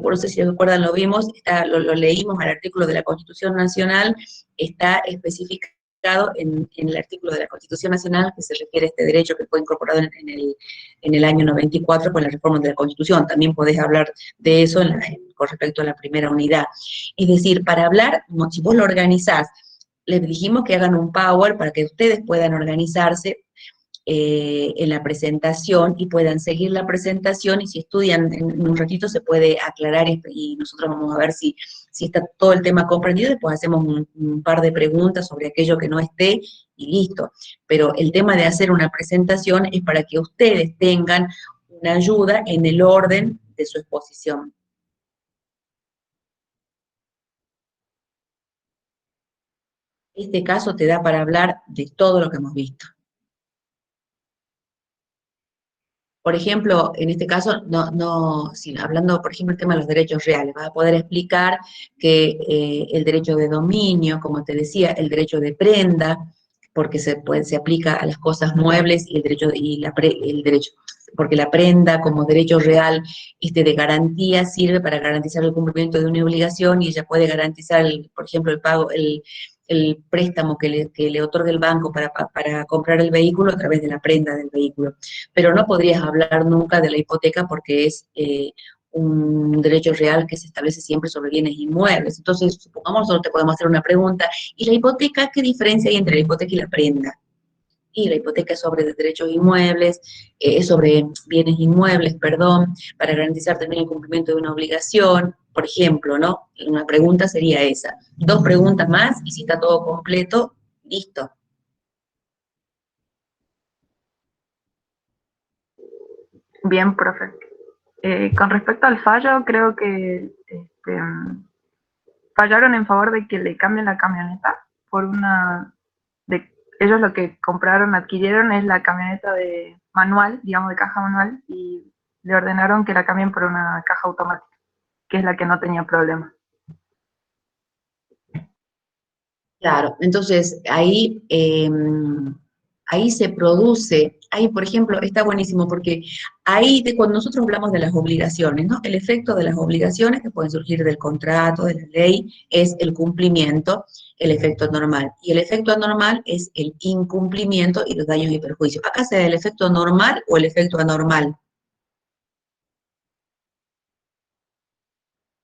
no sé si se acuerdan, lo vimos, lo leímos al artículo de la Constitución Nacional, está especificado en el artículo de la Constitución Nacional que se refiere a este derecho, que fue incorporado en el año 94 con la reforma de la Constitución. También podés hablar de eso con respecto a la primera unidad. Es decir, para hablar, si vos lo organizás, les dijimos que hagan un power para que ustedes puedan organizarse en la presentación y puedan seguir la presentación, y si estudian en un ratito se puede aclarar y nosotros vamos a ver si está todo el tema comprendido, después hacemos un par de preguntas sobre aquello que no esté y listo. Pero el tema de hacer una presentación es para que ustedes tengan una ayuda en el orden de su exposición. Este caso te da para hablar de todo lo que hemos visto. Por ejemplo, en este caso, hablando, por ejemplo, el tema de los derechos reales, vas a poder explicar que el derecho de dominio, como te decía, el derecho de prenda porque se aplica a las cosas muebles y el derecho, el derecho, porque la prenda como derecho real de garantía sirve para garantizar el cumplimiento de una obligación y ella puede garantizar, por ejemplo, el pago, el préstamo que le otorga el banco para comprar el vehículo a través de la prenda del vehículo. Pero no podrías hablar nunca de la hipoteca porque es un derecho real que se establece siempre sobre bienes inmuebles. Entonces, supongamos, nosotros te podemos hacer una pregunta, ¿y la hipoteca qué diferencia hay entre la hipoteca y la prenda? Y la hipoteca es sobre derechos inmuebles, es sobre bienes inmuebles, perdón, para garantizar también el cumplimiento de una obligación, por ejemplo, ¿no? Una pregunta sería esa. 2 preguntas más y si está todo completo, listo. Bien, profe. Con respecto al fallo, creo que fallaron en favor de que le cambien la camioneta por una... ellos lo que compraron, adquirieron es la camioneta de manual, digamos de caja manual, y le ordenaron que la cambien por una caja automática, que es la que no tenía problema. Claro, entonces ahí, ahí se produce, ahí por ejemplo está buenísimo porque ahí cuando nosotros hablamos de las obligaciones, ¿no? El efecto de las obligaciones que pueden surgir del contrato, de la ley, es el cumplimiento, el efecto normal. Y el efecto anormal es el incumplimiento y los daños y perjuicios. Acá se da el efecto normal o el efecto anormal.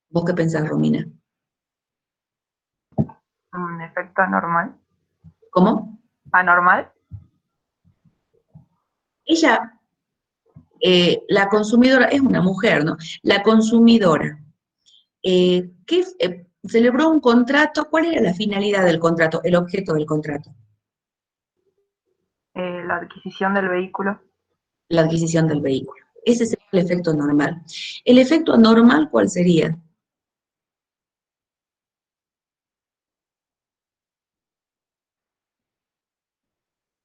¿Vos qué pensás, Romina? Un efecto anormal. ¿Cómo? ¿Anormal? Ella, la consumidora, es una mujer, ¿no? La consumidora, celebró un contrato. ¿Cuál era la finalidad del contrato, el objeto del contrato? La adquisición del vehículo. La adquisición del vehículo. Ese sería el efecto normal. ¿El efecto anormal cuál sería?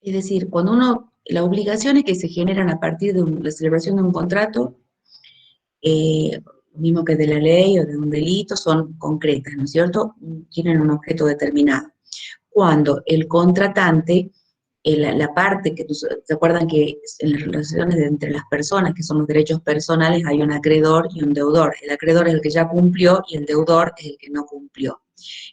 Es decir, cuando las obligaciones que se generan a partir de la celebración de un contrato, lo mismo que de la ley o de un delito, son concretas, ¿no es cierto? Tienen un objeto determinado. Cuando el contratante, la parte que, ¿se acuerdan que en las relaciones entre las personas, que son los derechos personales, hay un acreedor y un deudor? El acreedor es el que ya cumplió y el deudor es el que no cumplió.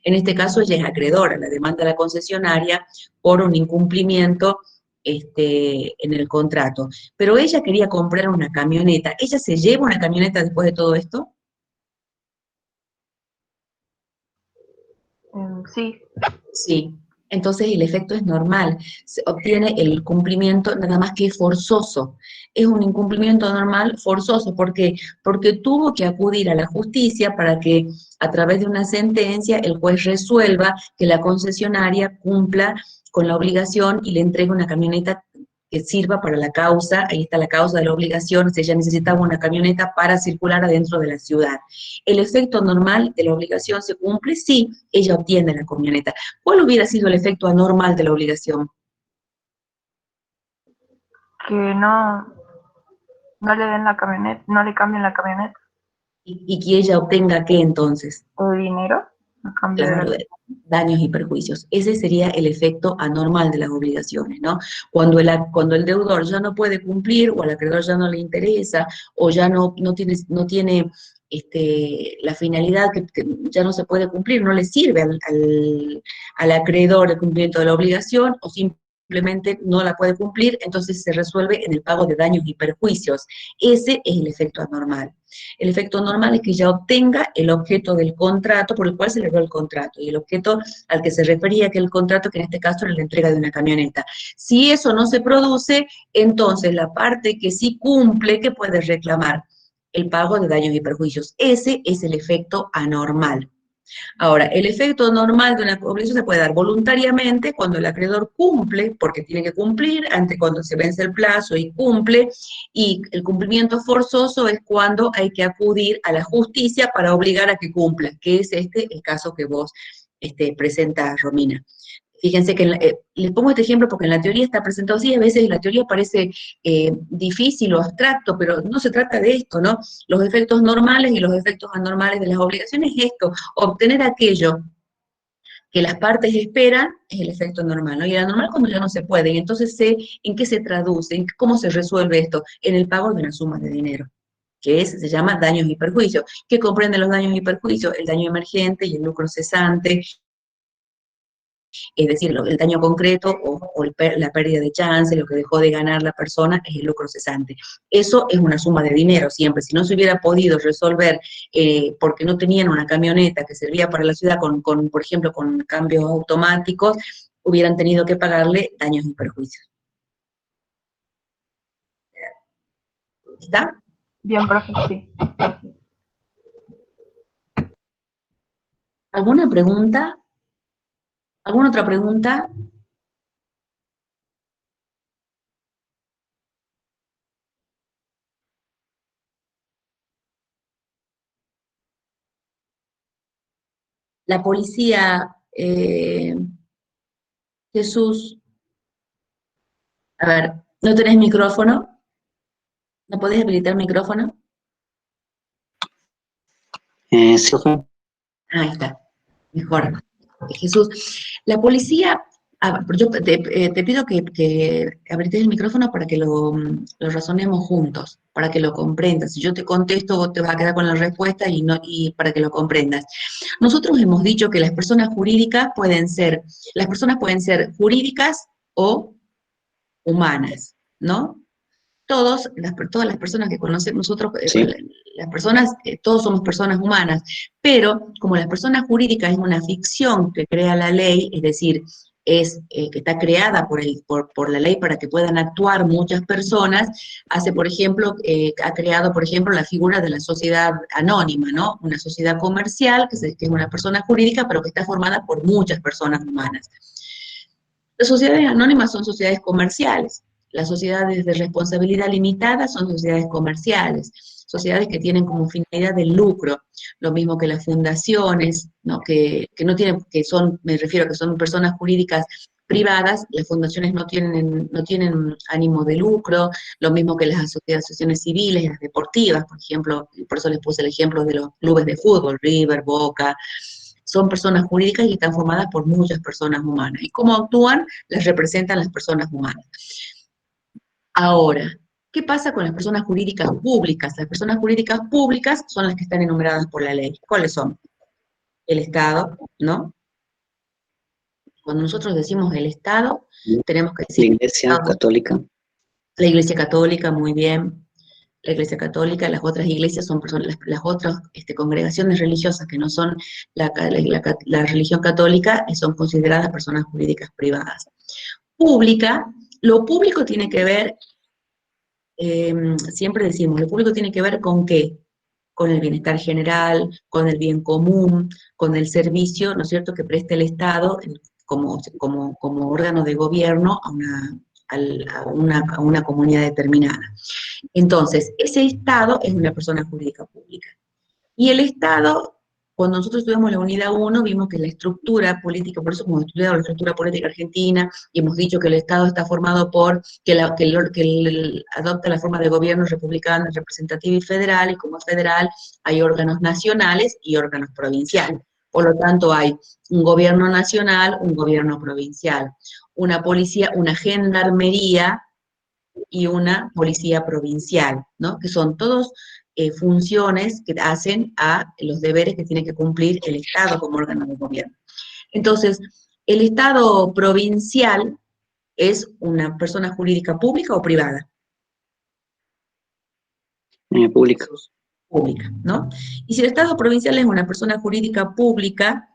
En este caso ella es acreedora, la demanda a la concesionaria por un incumplimiento en el contrato. Pero ella quería comprar una camioneta. ¿Ella se lleva una camioneta después de todo esto? Sí. Sí. Entonces el efecto es normal, se obtiene el cumplimiento nada más que forzoso. Es un incumplimiento normal forzoso. ¿Por qué? Porque tuvo que acudir a la justicia para que a través de una sentencia el juez resuelva que la concesionaria cumpla con la obligación y le entregue una camioneta que sirva para la causa. Ahí está la causa de la obligación, si ella necesitaba una camioneta para circular adentro de la ciudad. ¿El efecto normal de la obligación se cumple? Sí, ella obtiene la camioneta. ¿Cuál hubiera sido el efecto anormal de la obligación? Que no le den la camioneta, no le cambien la camioneta. ¿Y que ella obtenga qué entonces? ¿O dinero? A cambio Claro, de... daños y perjuicios. Ese sería el efecto anormal de las obligaciones, ¿no? Cuando el deudor ya no puede cumplir, o al acreedor ya no le interesa, o ya no tiene la finalidad que ya no se puede cumplir, no le sirve al acreedor el cumplimiento de la obligación, o simplemente no la puede cumplir, entonces se resuelve en el pago de daños y perjuicios. Ese es el efecto anormal. El efecto normal es que ella obtenga el objeto del contrato por el cual se celebró el contrato, y el objeto al que se refería que el contrato, que en este caso era la entrega de una camioneta. Si eso no se produce, entonces la parte que sí cumple, ¿qué puede reclamar? El pago de daños y perjuicios. Ese es el efecto anormal. Ahora, el efecto normal de una obligación se puede dar voluntariamente cuando el acreedor cumple, porque tiene que cumplir, ante cuando se vence el plazo y cumple, y el cumplimiento forzoso es cuando hay que acudir a la justicia para obligar a que cumpla, que es el caso que vos presentas, Romina. Fíjense que les pongo este ejemplo porque en la teoría está presentado así, a veces en la teoría parece difícil o abstracto, pero no se trata de esto, ¿no? Los efectos normales y los efectos anormales de las obligaciones es esto, obtener aquello que las partes esperan es el efecto normal, ¿no? Y el anormal cuando ya no se puede, y entonces sé en qué se traduce, cómo se resuelve esto, en el pago de una suma de dinero, se llama daños y perjuicios. ¿Qué comprende los daños y perjuicios? El daño emergente y el lucro cesante, es decir, el daño concreto o la pérdida de chance, lo que dejó de ganar la persona es el lucro cesante. Eso es una suma de dinero siempre. Si no se hubiera podido resolver porque no tenían una camioneta que servía para la ciudad por ejemplo, con cambios automáticos, hubieran tenido que pagarle daños y perjuicios. ¿Está? Bien, profe, sí. ¿Alguna pregunta? ¿Alguna otra pregunta? La policía, Jesús, a ver, ¿no tenés micrófono? ¿No podés habilitar el micrófono? Sí, profe. Ahí está, mejor. Jesús, la policía, yo te pido que habilites el micrófono para que lo razonemos juntos, para que lo comprendas. Si yo te contesto, vos te vas a quedar con la respuesta y para que lo comprendas. Nosotros hemos dicho que las personas pueden ser jurídicas o humanas, ¿no? Todas las personas que conocemos nosotros, Sí. las personas, todos somos personas humanas, pero como las personas jurídicas es una ficción que crea la ley, es decir, que está creada por la ley para que puedan actuar muchas personas, ha creado, por ejemplo, la figura de la sociedad anónima, ¿no? Una sociedad comercial, que es una persona jurídica, pero que está formada por muchas personas humanas. Las sociedades anónimas son sociedades comerciales. Las sociedades de responsabilidad limitada son sociedades comerciales, sociedades que tienen como finalidad el lucro, lo mismo que las fundaciones, ¿no? que me refiero a que son personas jurídicas privadas, las fundaciones no tienen ánimo de lucro, lo mismo que las asociaciones civiles, las deportivas, por ejemplo, por eso les puse el ejemplo de los clubes de fútbol, River, Boca. Son personas jurídicas y están formadas por muchas personas humanas. ¿Y cómo actúan? Las representan las personas humanas. Ahora, ¿qué pasa con las personas jurídicas públicas? Las personas jurídicas públicas son las que están enumeradas por la ley. ¿Cuáles son? El Estado, ¿no? Cuando nosotros decimos el Estado, tenemos que decir... La Iglesia Católica. La Iglesia Católica, muy bien. La Iglesia Católica, las otras iglesias son las otras congregaciones religiosas que no son la religión católica, son consideradas personas jurídicas privadas. Pública, lo público tiene que ver, siempre decimos, lo público tiene que ver ¿con qué? Con el bienestar general, con el bien común, con el servicio, ¿no es cierto?, que presta el Estado como órgano de gobierno a una comunidad determinada. Entonces, ese Estado es una persona jurídica pública. Y el Estado, cuando nosotros estudiamos la unidad 1, vimos que la estructura política, por eso hemos estudiado la estructura política argentina, y hemos dicho que el Estado está formado por, que adopta la forma de gobierno republicano, representativo y federal, y como es federal, hay órganos nacionales y órganos provinciales. Por lo tanto, hay un gobierno nacional, un gobierno provincial, una policía, una gendarmería y una policía provincial, ¿no? Que son todos funciones que hacen a los deberes que tiene que cumplir el Estado como órgano de gobierno. Entonces, el Estado provincial es una persona jurídica pública o privada. Pública. Pública, ¿no? Y si el Estado provincial es una persona jurídica pública,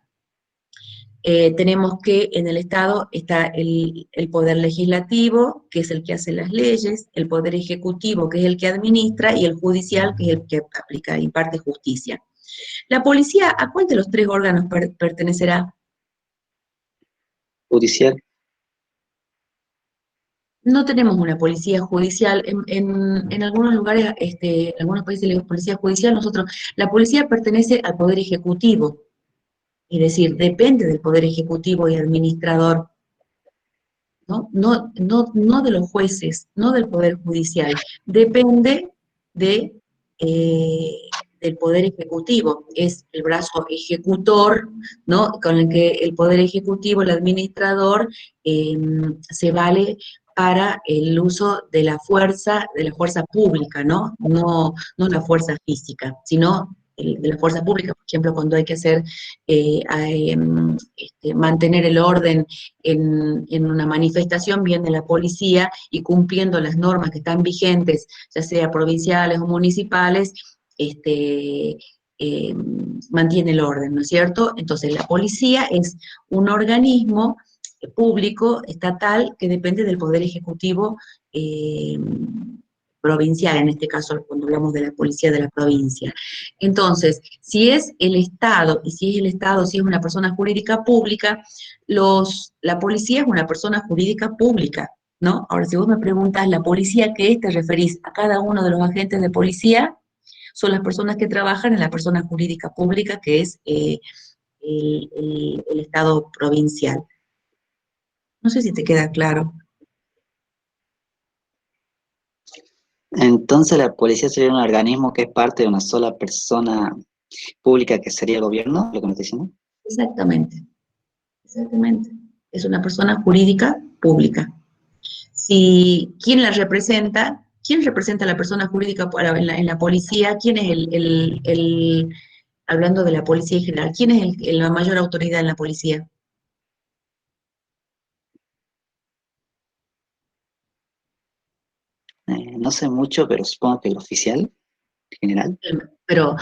tenemos que en el Estado está el poder legislativo, que es el que hace las leyes, el poder ejecutivo, que es el que administra, y el judicial, que es el que aplica, imparte justicia. La policía, ¿a cuál de los tres órganos pertenecerá? Judicial. No tenemos una policía judicial. En algunos lugares, en algunos países la policía judicial, la policía pertenece al poder ejecutivo. Es decir, depende del poder ejecutivo y administrador, ¿no? No de los jueces, no del poder judicial. Depende de del Poder Ejecutivo, es el brazo ejecutor, ¿no? Con el que el Poder Ejecutivo, el administrador, se vale para el uso de la fuerza pública, ¿no? No la fuerza física, sino de la fuerza pública, por ejemplo, cuando hay que hacer, mantener el orden en una manifestación, viene la policía y cumpliendo las normas que están vigentes, ya sea provinciales o municipales, mantiene el orden, ¿no es cierto? Entonces, la policía es un organismo público, estatal, que depende del Poder Ejecutivo provincial, en este caso, cuando hablamos de la policía de la provincia. Entonces, si es el Estado, y si es el Estado, si es una persona jurídica pública, la policía es una persona jurídica pública, ¿no? Ahora, si vos me preguntas, ¿la policía qué es? ¿Te referís a cada uno de los agentes de policía? Son las personas que trabajan en la persona jurídica pública, que es el Estado provincial. No sé si te queda claro. Entonces la policía sería un organismo que es parte de una sola persona pública que sería el gobierno, lo que me está diciendo. Exactamente, exactamente. Es una persona jurídica pública. Si, ¿quién la representa? ¿Quién representa a la persona jurídica en la policía? ¿Quién es hablando de la policía en general, quién es la mayor autoridad en la policía? No sé mucho, pero supongo que el oficial general. Pero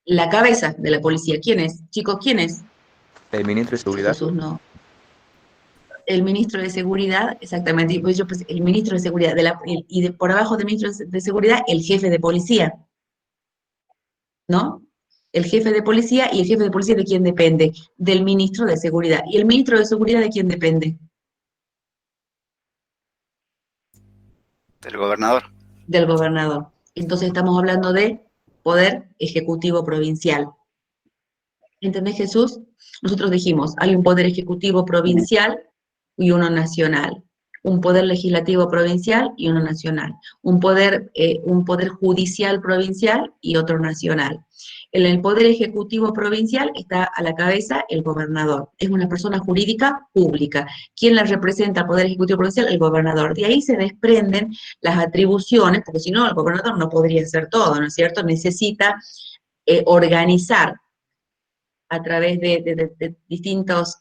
la cabeza de la policía, ¿quién es? Chicos, ¿quién es? El ministro de Seguridad. Jesús, no. El ministro de Seguridad, exactamente, pues yo pues el ministro de Seguridad, por abajo del ministro de Seguridad, el jefe de policía, ¿no? El jefe de policía, y el jefe de policía, ¿de quién depende? Del ministro de Seguridad. ¿Y el ministro de Seguridad de quién depende? Del gobernador. Del gobernador. Entonces estamos hablando de poder ejecutivo provincial. ¿Entendés, Jesús? Nosotros dijimos, hay un poder ejecutivo provincial y uno nacional, un poder legislativo provincial y uno nacional, un poder judicial provincial y otro nacional. En el poder ejecutivo provincial está a la cabeza el gobernador, es una persona jurídica pública. ¿Quién la representa al poder ejecutivo provincial? El gobernador. De ahí se desprenden las atribuciones, porque si no, el gobernador no podría hacer todo, ¿no es cierto? Necesita organizar a través de distintos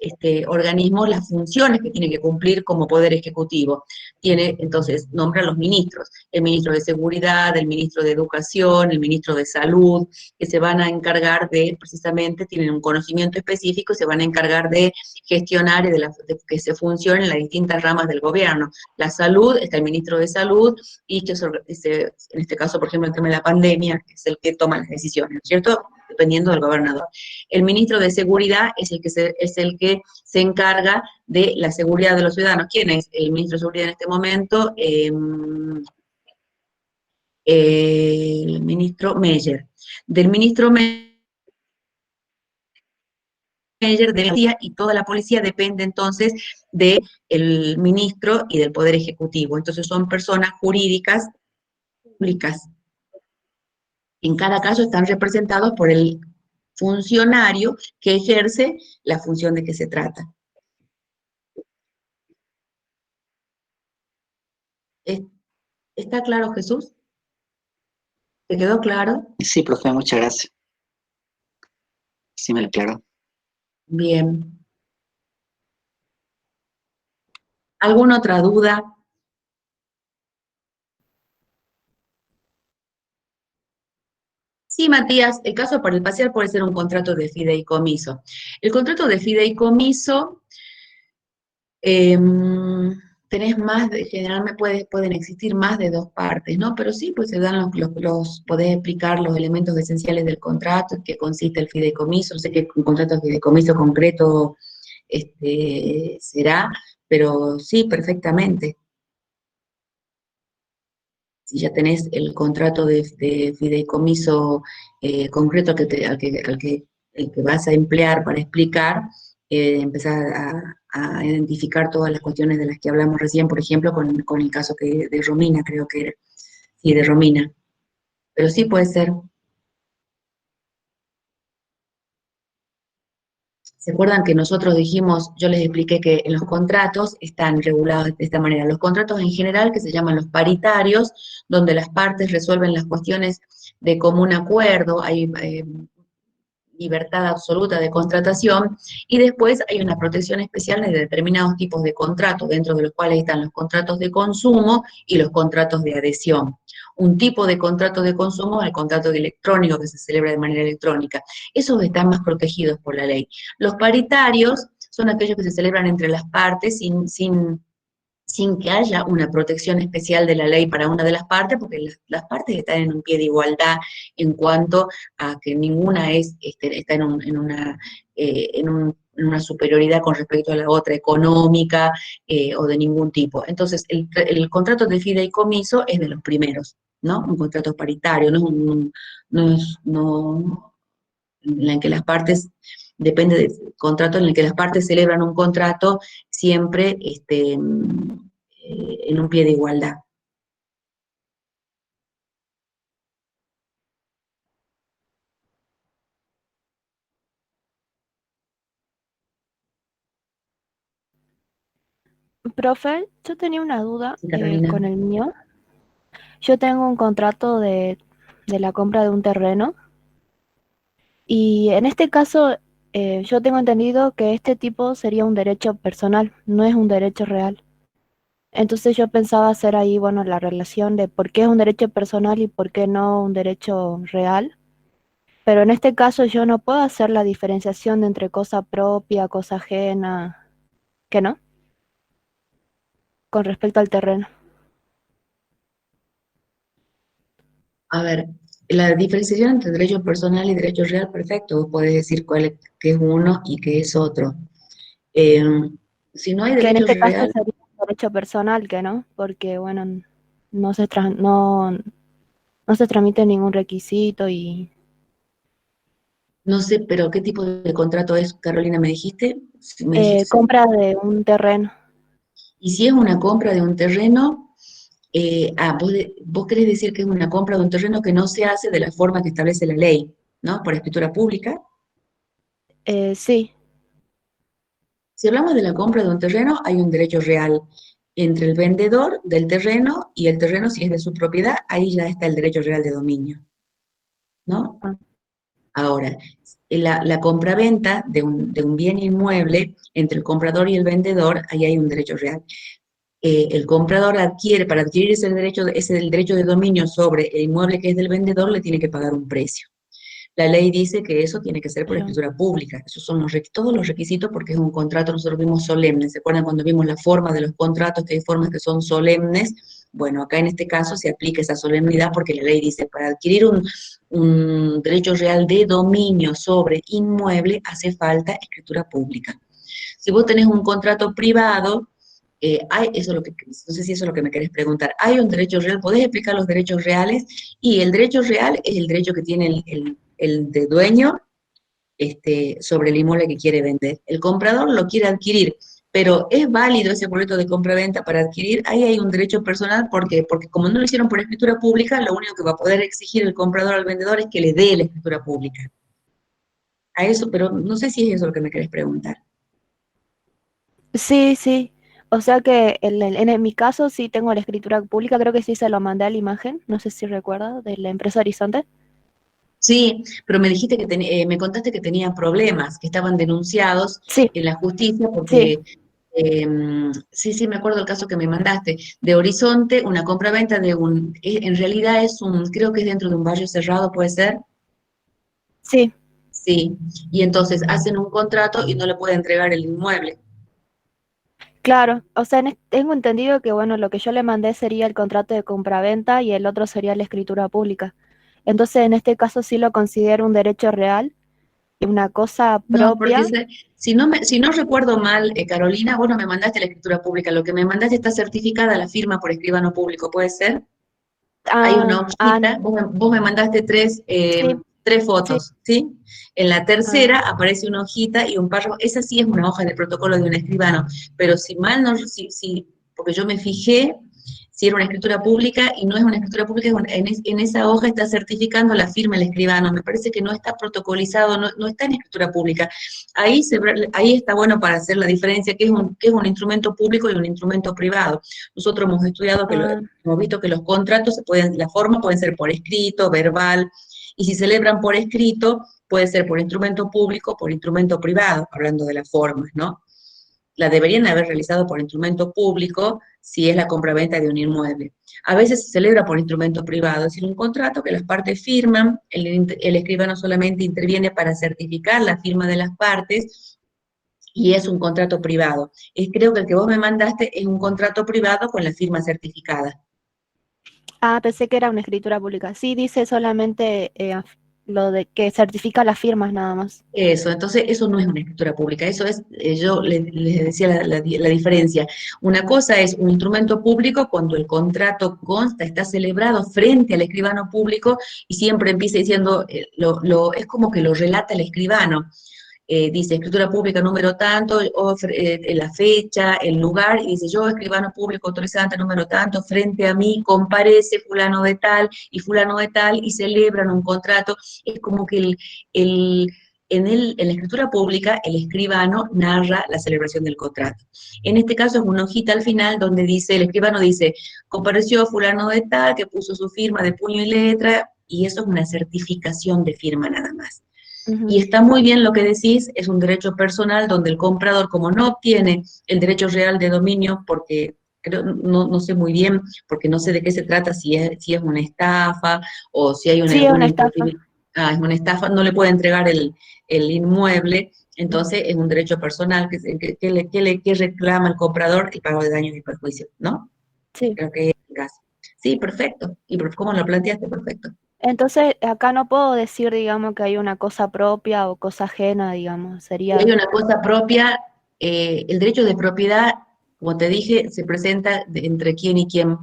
organismos las funciones que tiene que cumplir como poder ejecutivo. Entonces, nombra a los ministros, el ministro de Seguridad, el ministro de Educación, el ministro de Salud, que se van a encargar precisamente, tienen un conocimiento específico, y se van a encargar de gestionar y de que se funcionen las distintas ramas del gobierno. La salud, está el ministro de Salud, y que en este caso, por ejemplo, el tema de la pandemia, es el que toma las decisiones, ¿no es cierto?, dependiendo del gobernador. El ministro de Seguridad es el que se encarga de la seguridad de los ciudadanos. ¿Quién es el ministro de Seguridad en este momento? El ministro Meyer. Del ministro Meyer de la policía, y toda la policía depende entonces del ministro y del Poder Ejecutivo. Entonces son personas jurídicas públicas. En cada caso están representados por el funcionario que ejerce la función de que se trata. ¿Está claro, Jesús? ¿Te quedó claro? Sí, profe, muchas gracias. Sí, me lo aclaró. Bien. ¿Alguna otra duda? Sí, Matías, el caso para el parcial puede ser un contrato de fideicomiso. El contrato de fideicomiso, tenés generalmente pueden existir más de dos partes, ¿no? Pero sí, pues se dan podés explicar los elementos esenciales del contrato, en qué consiste el fideicomiso. No sé qué un contrato de fideicomiso concreto será, pero sí, perfectamente. Si ya tenés el contrato de fideicomiso concreto el que vas a emplear para explicar, empezar a identificar todas las cuestiones de las que hablamos recién, por ejemplo, con el caso de Romina, creo que era. Sí, de Romina. pero sí puede ser. ¿Se acuerdan que nosotros dijimos, yo les expliqué que en los contratos están regulados de esta manera? Los contratos en general, que se llaman los paritarios, donde las partes resuelven las cuestiones de común acuerdo, hay libertad absoluta de contratación, y después hay una protección especial de determinados tipos de contratos, dentro de los cuales están los contratos de consumo y los contratos de adhesión. Un tipo de contrato de consumo es el contrato electrónico, que se celebra de manera electrónica. Esos están más protegidos por la ley. Los paritarios son aquellos que se celebran entre las partes sin que haya una protección especial de la ley para una de las partes, porque las partes están en un pie de igualdad en cuanto a que ninguna está en una superioridad con respecto a la otra económica o de ningún tipo. Entonces, el contrato de fideicomiso es de los primeros, ¿no? Un contrato paritario, en el que las partes, depende del contrato en el que las partes celebran un contrato siempre en un pie de igualdad. Profe, yo tenía una duda Sí, Carolina. con el mío. Yo tengo un contrato de la compra de un terreno y en este caso yo tengo entendido que este tipo sería un derecho personal, no es un derecho real. Entonces yo pensaba hacer ahí, bueno, la relación de por qué es un derecho personal y por qué no un derecho real. Pero en este caso yo no puedo hacer la diferenciación entre cosa propia, cosa ajena, ¿que no? Con respecto al terreno. A ver, la diferenciación entre derecho personal y derecho real, perfecto, vos podés decir qué es uno y qué es otro. Eh, si no hay Que en derecho este caso real, sería un derecho personal, ¿que no? Porque, bueno, no se tramite ningún requisito y no sé, pero ¿qué tipo de contrato es, Carolina, me dijiste? Me dijiste, compra de un terreno. y si es una compra de un terreno, vos querés decir que es una compra de un terreno que no se hace de la forma que establece la ley, ¿no? Por escritura pública. Sí, Si hablamos de la compra de un terreno, hay un derecho real entre el vendedor del terreno y el terreno, si es de su propiedad, ahí ya está el derecho real de dominio, ¿no? Ah. Ahora, la compraventa de un bien inmueble entre el comprador y el vendedor, ahí hay un derecho real. El comprador adquiere, para adquirir ese derecho de dominio sobre el inmueble que es del vendedor, le tiene que pagar un precio. La ley dice que eso tiene que ser por Claro. escritura pública. Esos son todos los requisitos porque es un contrato, nosotros vimos solemne. ¿Se acuerdan cuando vimos la forma de los contratos, que hay formas que son solemnes? Bueno, acá en este caso se aplica esa solemnidad porque la ley dice, para adquirir un derecho real de dominio sobre inmueble hace falta escritura pública. Si vos tenés un contrato privado, no sé si eso es lo que me querés preguntar. ¿Hay un derecho real? ¿Podés explicar los derechos reales? Y el derecho real es el derecho que tiene el de dueño sobre el inmueble que quiere vender. El comprador lo quiere adquirir, pero ¿es válido ese boleto de compra-venta para adquirir? Ahí hay un derecho personal, porque como no lo hicieron por escritura pública, lo único que va a poder exigir el comprador al vendedor es que le dé la escritura pública. A eso, pero no sé si es eso lo que me querés preguntar. Sí, sí. O sea que en mi caso sí tengo la escritura pública, creo que sí se lo mandé a la imagen, no sé si recuerda, de la empresa Horizonte. Sí, pero me dijiste me contaste que tenían problemas, que estaban denunciados Sí, en la justicia sí, porque, sí, me acuerdo el caso que me mandaste, de Horizonte, una compraventa en realidad creo que es dentro de un barrio cerrado, ¿puede ser? sí, Sí, y entonces hacen un contrato y no le puede entregar el inmueble. claro. O sea, tengo entendido que, bueno, lo que yo le mandé sería el contrato de compraventa y el otro sería la escritura pública. Entonces, en este caso sí lo considero un derecho real y una cosa No, porque propia. si no recuerdo mal, Carolina, vos no me mandaste la escritura pública, lo que me mandaste está certificada la firma por escribano público, ¿puede ser? Hay una hojita, vos me mandaste Sí, tres sí. fotos, ¿sí? En la Ah, tercera aparece una hojita y un párrafo, esa sí es una hoja de protocolo de un escribano, pero si mal no, porque yo me fijé, si era una escritura pública y no es una escritura pública, en esa hoja está certificando la firma el escribano. Me parece que no está protocolizado, no está en escritura pública. Ahí está bueno para hacer la diferencia, que es un instrumento público y un instrumento privado. Nosotros hemos estudiado hemos visto que los contratos la forma pueden ser por escrito, verbal, y si celebran por escrito, puede ser por instrumento público, por instrumento privado, hablando de las formas, ¿no? La deberían haber realizado por instrumento público si es la compraventa de un inmueble. A veces se celebra por instrumento privado, es decir, un contrato que las partes firman, el escribano solamente interviene para certificar la firma de las partes, y es un contrato privado. Creo que el que vos me mandaste es un contrato privado con la firma certificada. Ah, pensé que era una escritura pública. Sí, dice solamente lo de que certifica las firmas nada más. Eso, entonces eso no es una escritura pública, eso es, yo les decía la diferencia. Una cosa es un instrumento público cuando el contrato consta, está celebrado frente al escribano público y siempre empieza diciendo, es como que lo relata el escribano. Dice escritura pública número tanto, la fecha, el lugar, y dice yo, escribano público autorizante número tanto, frente a mí comparece fulano de tal, y celebran un contrato. Es como que en la escritura pública el escribano narra la celebración del contrato. En este caso es una hojita al final donde dice, el escribano dice, compareció fulano de tal, que puso su firma de puño y letra, y eso es una certificación de firma nada más. Y está muy bien lo que decís, es un derecho personal donde el comprador, como no obtiene el derecho real de dominio, porque no sé muy bien, porque no sé de qué se trata, si es una estafa o si hay Sí, es una estafa. es una estafa, no le puede entregar el inmueble, entonces es un derecho personal que reclama el comprador el pago de daños y perjuicios, ¿no? Sí. Creo que es el caso. Sí, perfecto. ¿Y cómo lo planteaste? Perfecto. Entonces, acá no puedo decir, digamos, que hay una cosa propia o cosa ajena, digamos, sería... Hay una cosa propia, el derecho de propiedad, como te dije, se presenta entre quién y quién.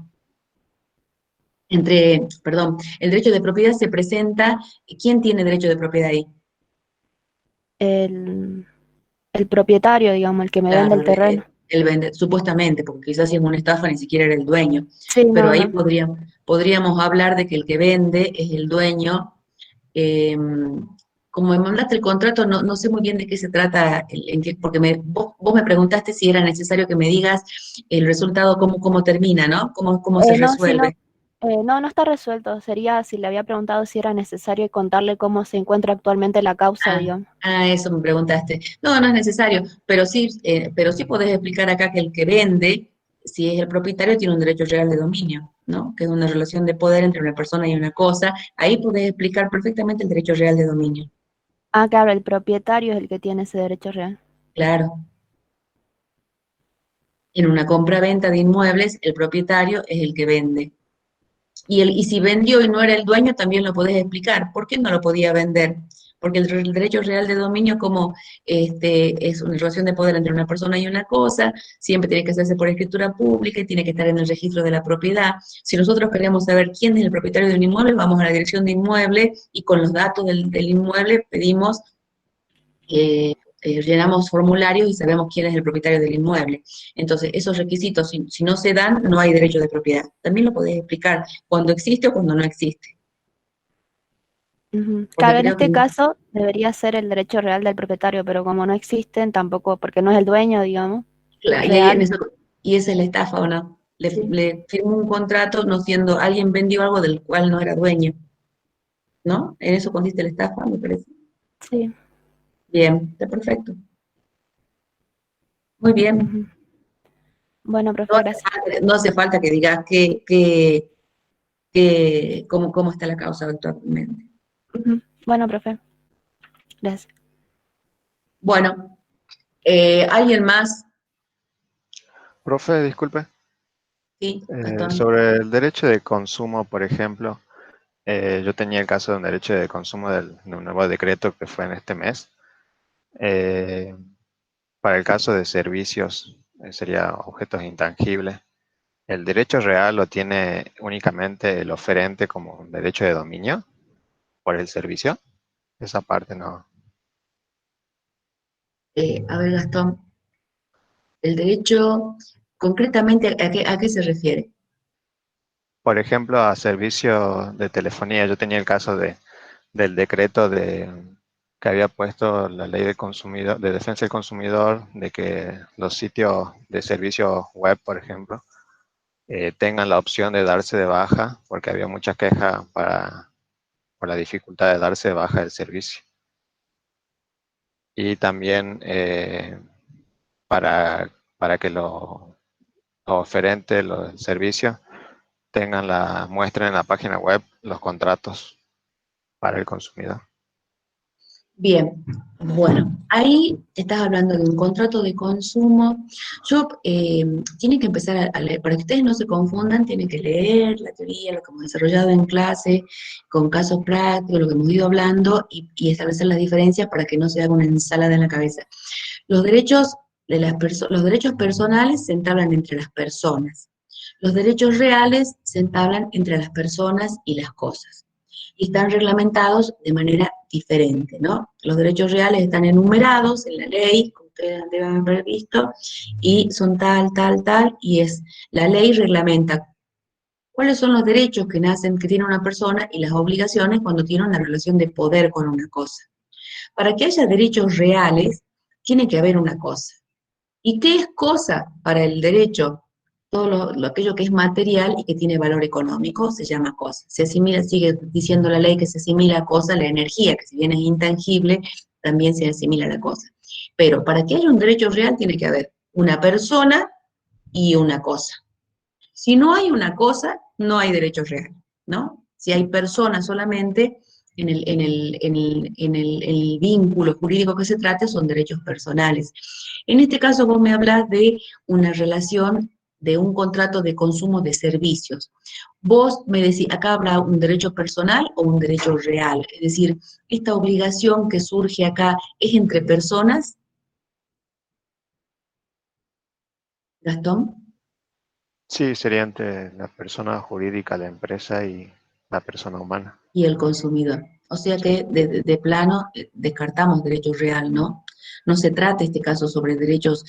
Perdón, el derecho de propiedad se presenta, ¿quién tiene derecho de propiedad ahí? El propietario, digamos, el que me vende Claro, el terreno. supuestamente, porque quizás si es una estafa ni siquiera era el dueño. Sí, Pero no, ahí no. podríamos hablar de que el que vende es el dueño. Como me mandaste el contrato, no sé muy bien de qué se trata, porque vos me preguntaste si era necesario que me digas el resultado, cómo termina, ¿no? Cómo se No, sí, no. resuelve. No está resuelto. Sería si le había preguntado si era necesario contarle cómo se encuentra actualmente la causa, digamos. Eso me preguntaste. No es necesario, pero sí podés explicar acá que el que vende, si es el propietario, tiene un derecho real de dominio, ¿no? Que es una relación de poder entre una persona y una cosa. Ahí podés explicar perfectamente el derecho real de dominio. Ah, claro, el propietario es el que tiene ese derecho real. Claro. En una compra-venta de inmuebles, el propietario es el que vende. Y si vendió y no era el dueño, también lo podés explicar. ¿Por qué no lo podía vender? Porque el derecho real de dominio, como es una relación de poder entre una persona y una cosa, siempre tiene que hacerse por escritura pública y tiene que estar en el registro de la propiedad. Si nosotros queremos saber quién es el propietario de un inmueble, vamos a la dirección de inmueble y con los datos del inmueble pedimos llenamos formularios y sabemos quién es el propietario del inmueble. Entonces, esos requisitos, si no se dan, no hay derecho de propiedad. También lo podés explicar cuando existe o cuando no existe. Porque Claro, en creo este que, caso debería ser el derecho real del propietario, pero como no existen tampoco, porque no es el dueño, digamos, claro, real. y esa es la estafa, ¿o no? Sí, Le firmó un contrato no siendo, alguien vendió algo del cual no era dueño, ¿no? En eso consiste la estafa, me parece. sí. Bien, está perfecto. Muy bien. Ujú. Bueno, profe, gracias. No hace falta que digas cómo está la causa actualmente. Ujú. Bueno, profe, gracias. Bueno, ¿alguien más? Profe, disculpe. Sí, Gastón. Sobre el derecho de consumo, por ejemplo, yo tenía el caso de un derecho de consumo de un nuevo decreto que fue en este mes. Eh, para el caso de servicios, sería objetos intangibles. ¿El derecho real lo tiene únicamente el oferente como un derecho de dominio por el servicio? Esa parte no. A ver, Gastón, el derecho, concretamente, a qué se refiere? por ejemplo, a servicios de telefonía. Yo tenía el caso del decreto que había puesto la ley del consumidor, de defensa del consumidor, de que los sitios de servicios web, por ejemplo, tengan la opción de darse de baja, porque había muchas quejas por la dificultad de darse de baja del servicio. Y también para que los oferentes, los servicios, muestren en la página web los contratos para el consumidor. Bien, bueno, ahí estás hablando de un contrato de consumo. Tienen que empezar a leer, para que ustedes no se confundan, tienen que leer la teoría, lo que hemos desarrollado en clase, con casos prácticos, lo que hemos ido hablando, y establecer las diferencias para que no se haga una ensalada en la cabeza. Los derechos los derechos personales se entablan entre las personas. Los derechos reales se entablan entre las personas y las cosas. Y están reglamentados de manera diferente, ¿no? Los derechos reales están enumerados en la ley, como ustedes deben haber visto, y son tal, y la ley reglamenta cuáles son los derechos que tiene una persona y las obligaciones cuando tiene una relación de poder con una cosa. Para que haya derechos reales, tiene que haber una cosa. ¿Y qué es cosa para el derecho? Todo aquello que es material y que tiene valor económico se llama cosa. Se asimila, sigue diciendo la ley que se asimila a cosa la energía, que si bien es intangible, también se asimila a la cosa. Pero para que haya un derecho real tiene que haber una persona y una cosa. Si no hay una cosa, no hay derecho real, ¿no? Si hay personas solamente, en el vínculo jurídico que se trate, son derechos personales. En este caso vos me hablas de una relación de un contrato de consumo de servicios. Vos me decís, acá habrá un derecho personal o un derecho real. Es decir, esta obligación que surge acá es entre personas. Gastón. Sí, sería entre la persona jurídica, la empresa y la persona humana. Y el consumidor. O sea que de plano descartamos derecho real, ¿no? No se trata este caso sobre derechos,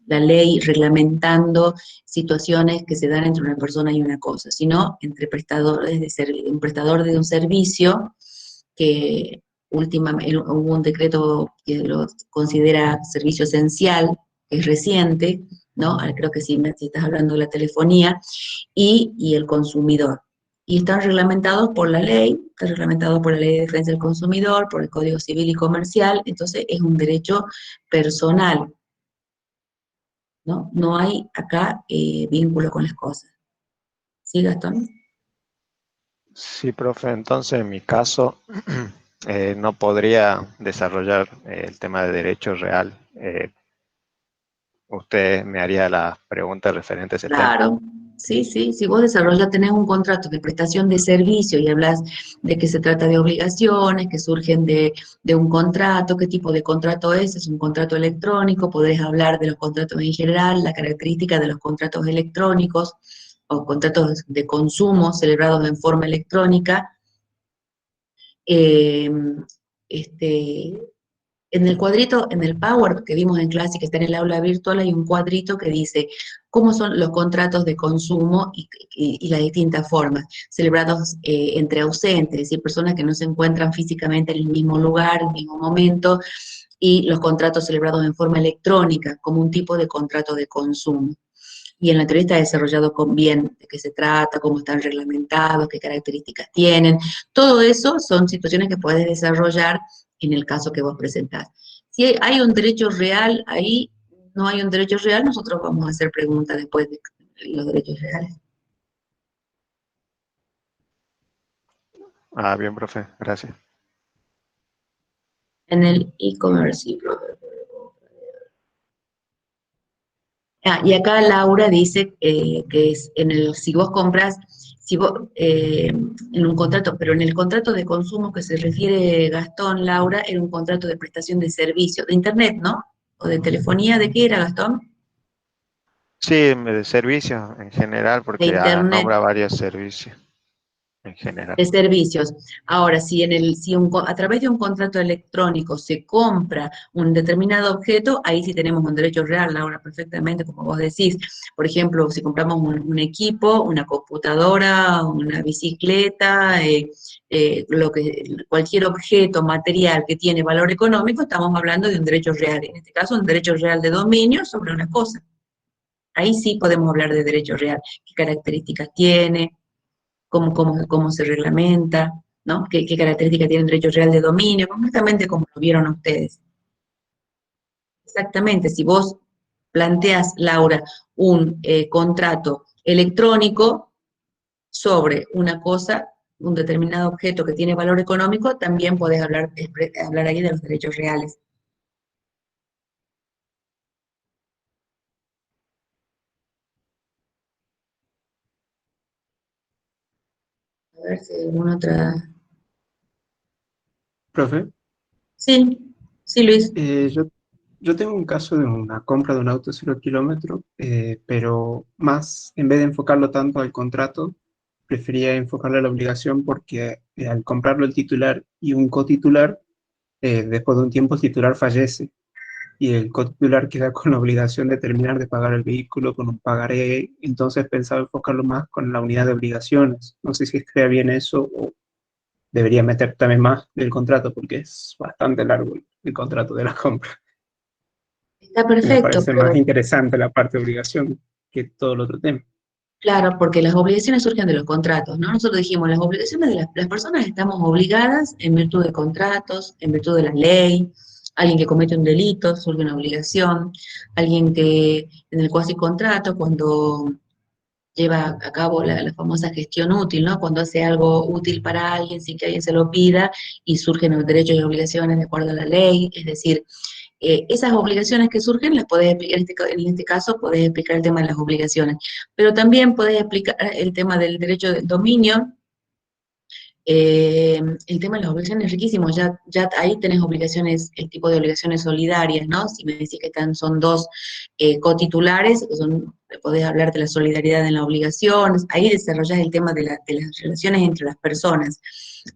la ley reglamentando situaciones que se dan entre una persona y una cosa, sino entre prestadores un prestador de un servicio que últimamente hubo un decreto que lo considera servicio esencial, que es reciente, ¿no? Creo que sí, si estás hablando de la telefonía, y el consumidor. Y están reglamentados por la ley, está reglamentado por la Ley de Defensa del Consumidor, por el Código Civil y Comercial, entonces es un derecho personal, ¿no? No hay acá vínculo con las cosas. ¿Sí, Gastón? Sí, profe, entonces en mi caso no podría desarrollar el tema de derecho real. Usted me haría las preguntas referentes a ese tema. Claro, sí, si vos tenés un contrato de prestación de servicio y hablas de que se trata de obligaciones que surgen de un contrato, qué tipo de contrato es un contrato electrónico, podés hablar de los contratos en general, la característica de los contratos electrónicos o contratos de consumo celebrados en forma electrónica. En el cuadrito, en el Power que vimos en clase, que está en el aula virtual, hay un cuadrito que dice cómo son los contratos de consumo y las distintas formas, celebrados entre ausentes, es decir, personas que no se encuentran físicamente en el mismo lugar, en el mismo momento, y los contratos celebrados en forma electrónica, como un tipo de contrato de consumo. Y en la teoría está desarrollado con bien de qué se trata, cómo están reglamentados, qué características tienen. Todo eso son situaciones que puedes desarrollar en el caso que vos presentás. Si hay un derecho real ahí, no hay un derecho real, nosotros vamos a hacer preguntas después de los derechos reales. Ah, bien, profe, gracias. En el e-commerce, sí, profe. Y acá Laura dice que es si vos compras, en un contrato, pero en el contrato de consumo que se refiere Gastón, Laura, era un contrato de prestación de servicio, de internet, ¿no? O de telefonía, ¿de qué era, Gastón? Sí, de servicios en general, De porque internet. nombra varios servicios. en general. De servicios. Ahora, a través de un contrato electrónico se compra un determinado objeto, ahí sí tenemos un derecho real, Laura, perfectamente, como vos decís. Por ejemplo, si compramos un equipo, una computadora, una bicicleta, cualquier objeto material que tiene valor económico, estamos hablando de un derecho real. En este caso, un derecho real de dominio sobre una cosa. Ahí sí podemos hablar de derecho real. ¿Qué características tiene? Cómo se reglamenta, ¿no? ¿Qué características tiene el derecho real de dominio? Completamente como lo vieron ustedes. Exactamente, si vos planteas, Laura, un contrato electrónico sobre una cosa, un determinado objeto que tiene valor económico, también podés hablar ahí de los derechos reales. A ver si hay alguna otra. Profe, Sí, sí, Luis. yo tengo un caso de una compra de un auto 0 kilómetro, pero más, en vez de enfocarlo tanto al contrato, prefería enfocarle a la obligación porque al comprarlo el titular y un cotitular, después de un tiempo el titular fallece y el cotitular queda con la obligación de terminar de pagar el vehículo con un pagaré, entonces pensaba enfocarlo más con la unidad de obligaciones. No sé si estaría bien eso o debería meter también más del contrato porque es bastante largo el contrato de la compra. Está Me perfecto, parece más pero interesante la parte de obligación que todo el otro tema. claro, porque las obligaciones surgen de los contratos, ¿no? Nosotros dijimos, las obligaciones de las personas estamos obligadas en virtud de contratos, en virtud de la ley. Alguien que comete un delito, surge una obligación. Alguien que en el cuasi contrato, cuando lleva a cabo la famosa gestión útil, ¿no? Cuando hace algo útil para alguien sin que alguien se lo pida y surgen los derechos y obligaciones de acuerdo a la ley, es decir, esas obligaciones que surgen las podés explicar, en este caso podés explicar el tema de las obligaciones, pero también podés explicar el tema del derecho del dominio. El tema de las obligaciones es riquísimo, ya ahí tenés obligaciones, el tipo de obligaciones solidarias, ¿no? Si me decís que son dos cotitulares, podés hablar de la solidaridad en las obligaciones, ahí desarrollás el tema de las relaciones entre las personas,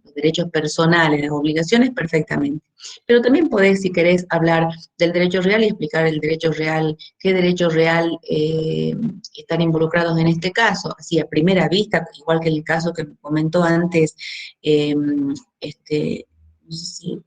los derechos personales, las obligaciones perfectamente. Pero también podés, si querés, hablar del derecho real y explicar el derecho real, qué derecho real están involucrados en este caso, así a primera vista, igual que el caso que comentó antes, no sé si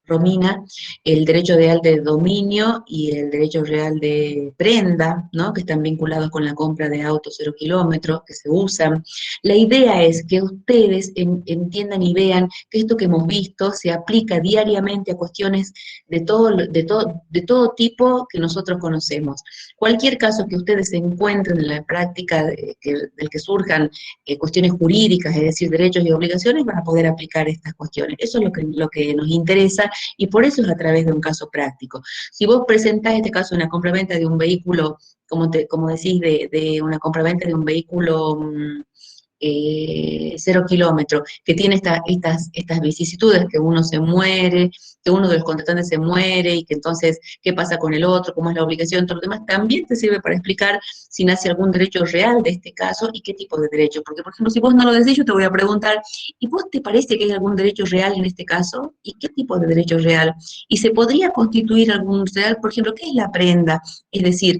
Romina, el derecho real de dominio y el derecho real de prenda, ¿no? Que están vinculados con la compra de autos 0 kilómetros, que se usan. La idea es que ustedes entiendan y vean que esto que hemos visto se aplica diariamente a cuestiones de todo tipo que nosotros conocemos. Cualquier caso que ustedes se encuentren en la práctica del que surjan cuestiones jurídicas, es decir, derechos y obligaciones, van a poder aplicar estas cuestiones. Eso es lo que nos interesa y por eso es a través de un caso práctico. Si vos presentás este caso de una compraventa de un vehículo, como decís, de una compraventa de un vehículo 0 kilómetros, que tiene estas vicisitudes, que uno se muere, que uno de los contratantes se muere, y que entonces, ¿qué pasa con el otro? ¿Cómo es la obligación? Todo lo demás también te sirve para explicar si nace algún derecho real de este caso y qué tipo de derecho. Porque, por ejemplo, si vos no lo decís, yo te voy a preguntar, ¿y vos te parece que hay algún derecho real en este caso? ¿Y qué tipo de derecho real? ¿Y se podría constituir algún real? Por ejemplo, ¿qué es la prenda? Es decir,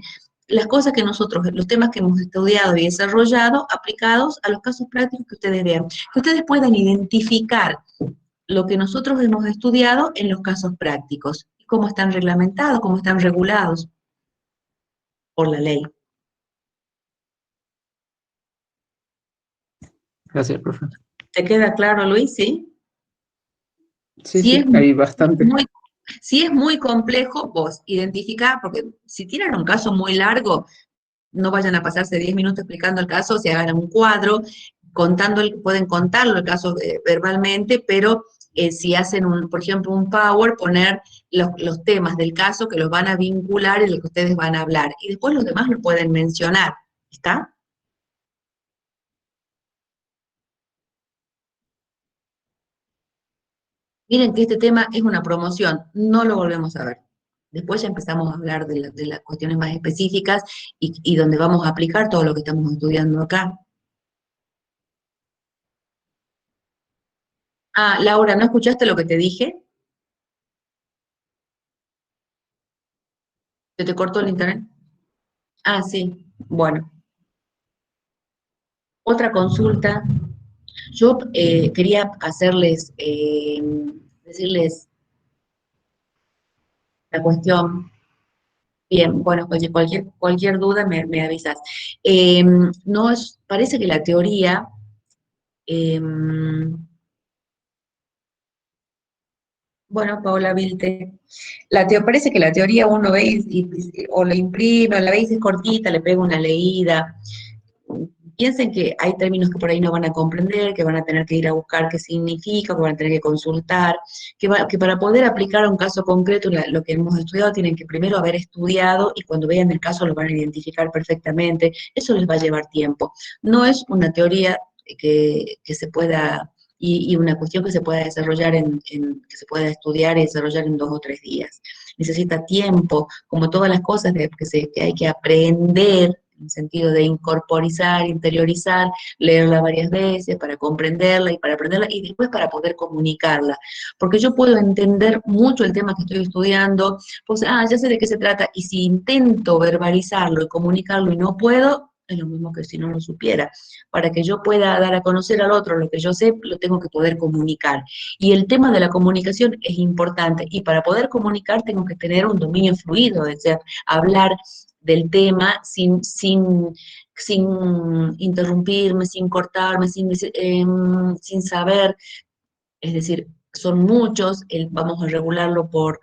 las cosas que nosotros, los temas que hemos estudiado y desarrollado, aplicados a los casos prácticos que ustedes vean, que ustedes puedan identificar lo que nosotros hemos estudiado en los casos prácticos, cómo están reglamentados, cómo están regulados por la ley. Gracias, profe. ¿Te queda claro, Luis? ¿Sí? Sí, sí, hay bastante. Si es muy complejo, vos identificá, porque si tienen un caso muy largo, no vayan a pasarse 10 minutos explicando el caso, se hagan un cuadro, pueden contarlo el caso verbalmente, pero si hacen, por ejemplo, un PowerPoint, poner los temas del caso que los van a vincular en lo que ustedes van a hablar, y después los demás lo pueden mencionar, ¿está? Miren que este tema es una promoción, no lo volvemos a ver. Después ya empezamos a hablar de las cuestiones más específicas y donde vamos a aplicar todo lo que estamos estudiando acá. Ah, Laura, ¿no escuchaste lo que te dije? ¿Se te cortó el internet? Ah, sí. Bueno, otra consulta. Yo quería hacerles, decirles la cuestión. Bien, bueno, cualquier duda me avisas. No es, parece que la teoría, bueno, Paola Vilte, parece que la teoría uno ve o la imprime, o la ve y es cortita, le pega una leída. Piensen que hay términos que por ahí no van a comprender, que van a tener que ir a buscar qué significa, que van a tener que consultar, que para poder aplicar a un caso concreto lo que hemos estudiado tienen que primero haber estudiado y cuando vean el caso lo van a identificar perfectamente. Eso les va a llevar tiempo. No es una teoría que se pueda, y una cuestión que se pueda desarrollar que se pueda estudiar y desarrollar en 2 o 3 días. Necesita tiempo, como todas las cosas que hay que aprender en el sentido de incorporizar, interiorizar, leerla varias veces para comprenderla y para aprenderla y después para poder comunicarla. Porque yo puedo entender mucho el tema que estoy estudiando, pues, ya sé de qué se trata, y si intento verbalizarlo y comunicarlo y no puedo, es lo mismo que si no lo supiera. Para que yo pueda dar a conocer al otro lo que yo sé, lo tengo que poder comunicar. Y el tema de la comunicación es importante, y para poder comunicar tengo que tener un dominio fluido, es decir, hablar del tema sin interrumpirme, sin cortarme, sin saber, es decir, son muchos, vamos a regularlo por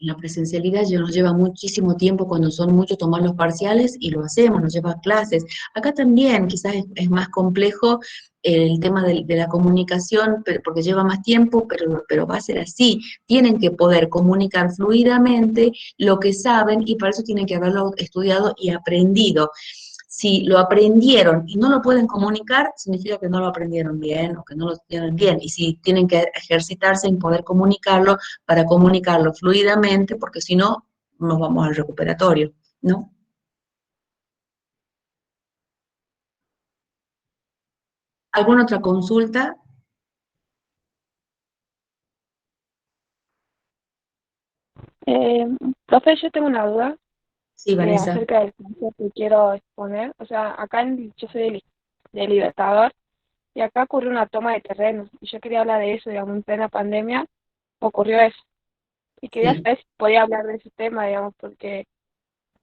la presencialidad, ya nos lleva muchísimo tiempo cuando son muchos tomar los parciales y lo hacemos, nos lleva clases. Acá también quizás es más complejo el tema de la comunicación, porque lleva más tiempo, pero va a ser así. Tienen que poder comunicar fluidamente lo que saben y para eso tienen que haberlo estudiado y aprendido. Si lo aprendieron y no lo pueden comunicar, significa que no lo aprendieron bien o que no lo tienen bien. Y si tienen que ejercitarse en poder comunicarlo para comunicarlo fluidamente, porque si no, nos vamos al recuperatorio, ¿no? ¿Alguna otra consulta? Profe, yo tengo una duda Sí, Vanessa. acerca del concepto que quiero exponer. O sea, acá yo soy de Libertador y acá ocurrió una toma de terreno y yo quería hablar de eso, digamos, en plena pandemia ocurrió eso. Y quería Sí. saber si podía hablar de ese tema, digamos, porque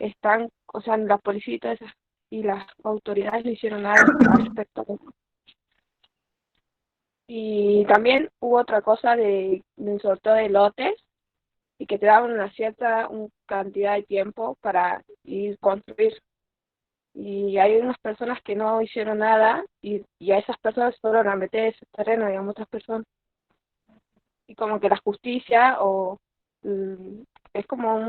están, o sea, la policía y todas esas, y las autoridades no hicieron nada al respecto. Y también hubo otra cosa del sorteo de lotes y que te daban una cierta cantidad de tiempo para ir construir. Y hay unas personas que no hicieron nada y a esas personas fueron a meter ese terreno, digamos, otras personas. Y como que la justicia mm, es como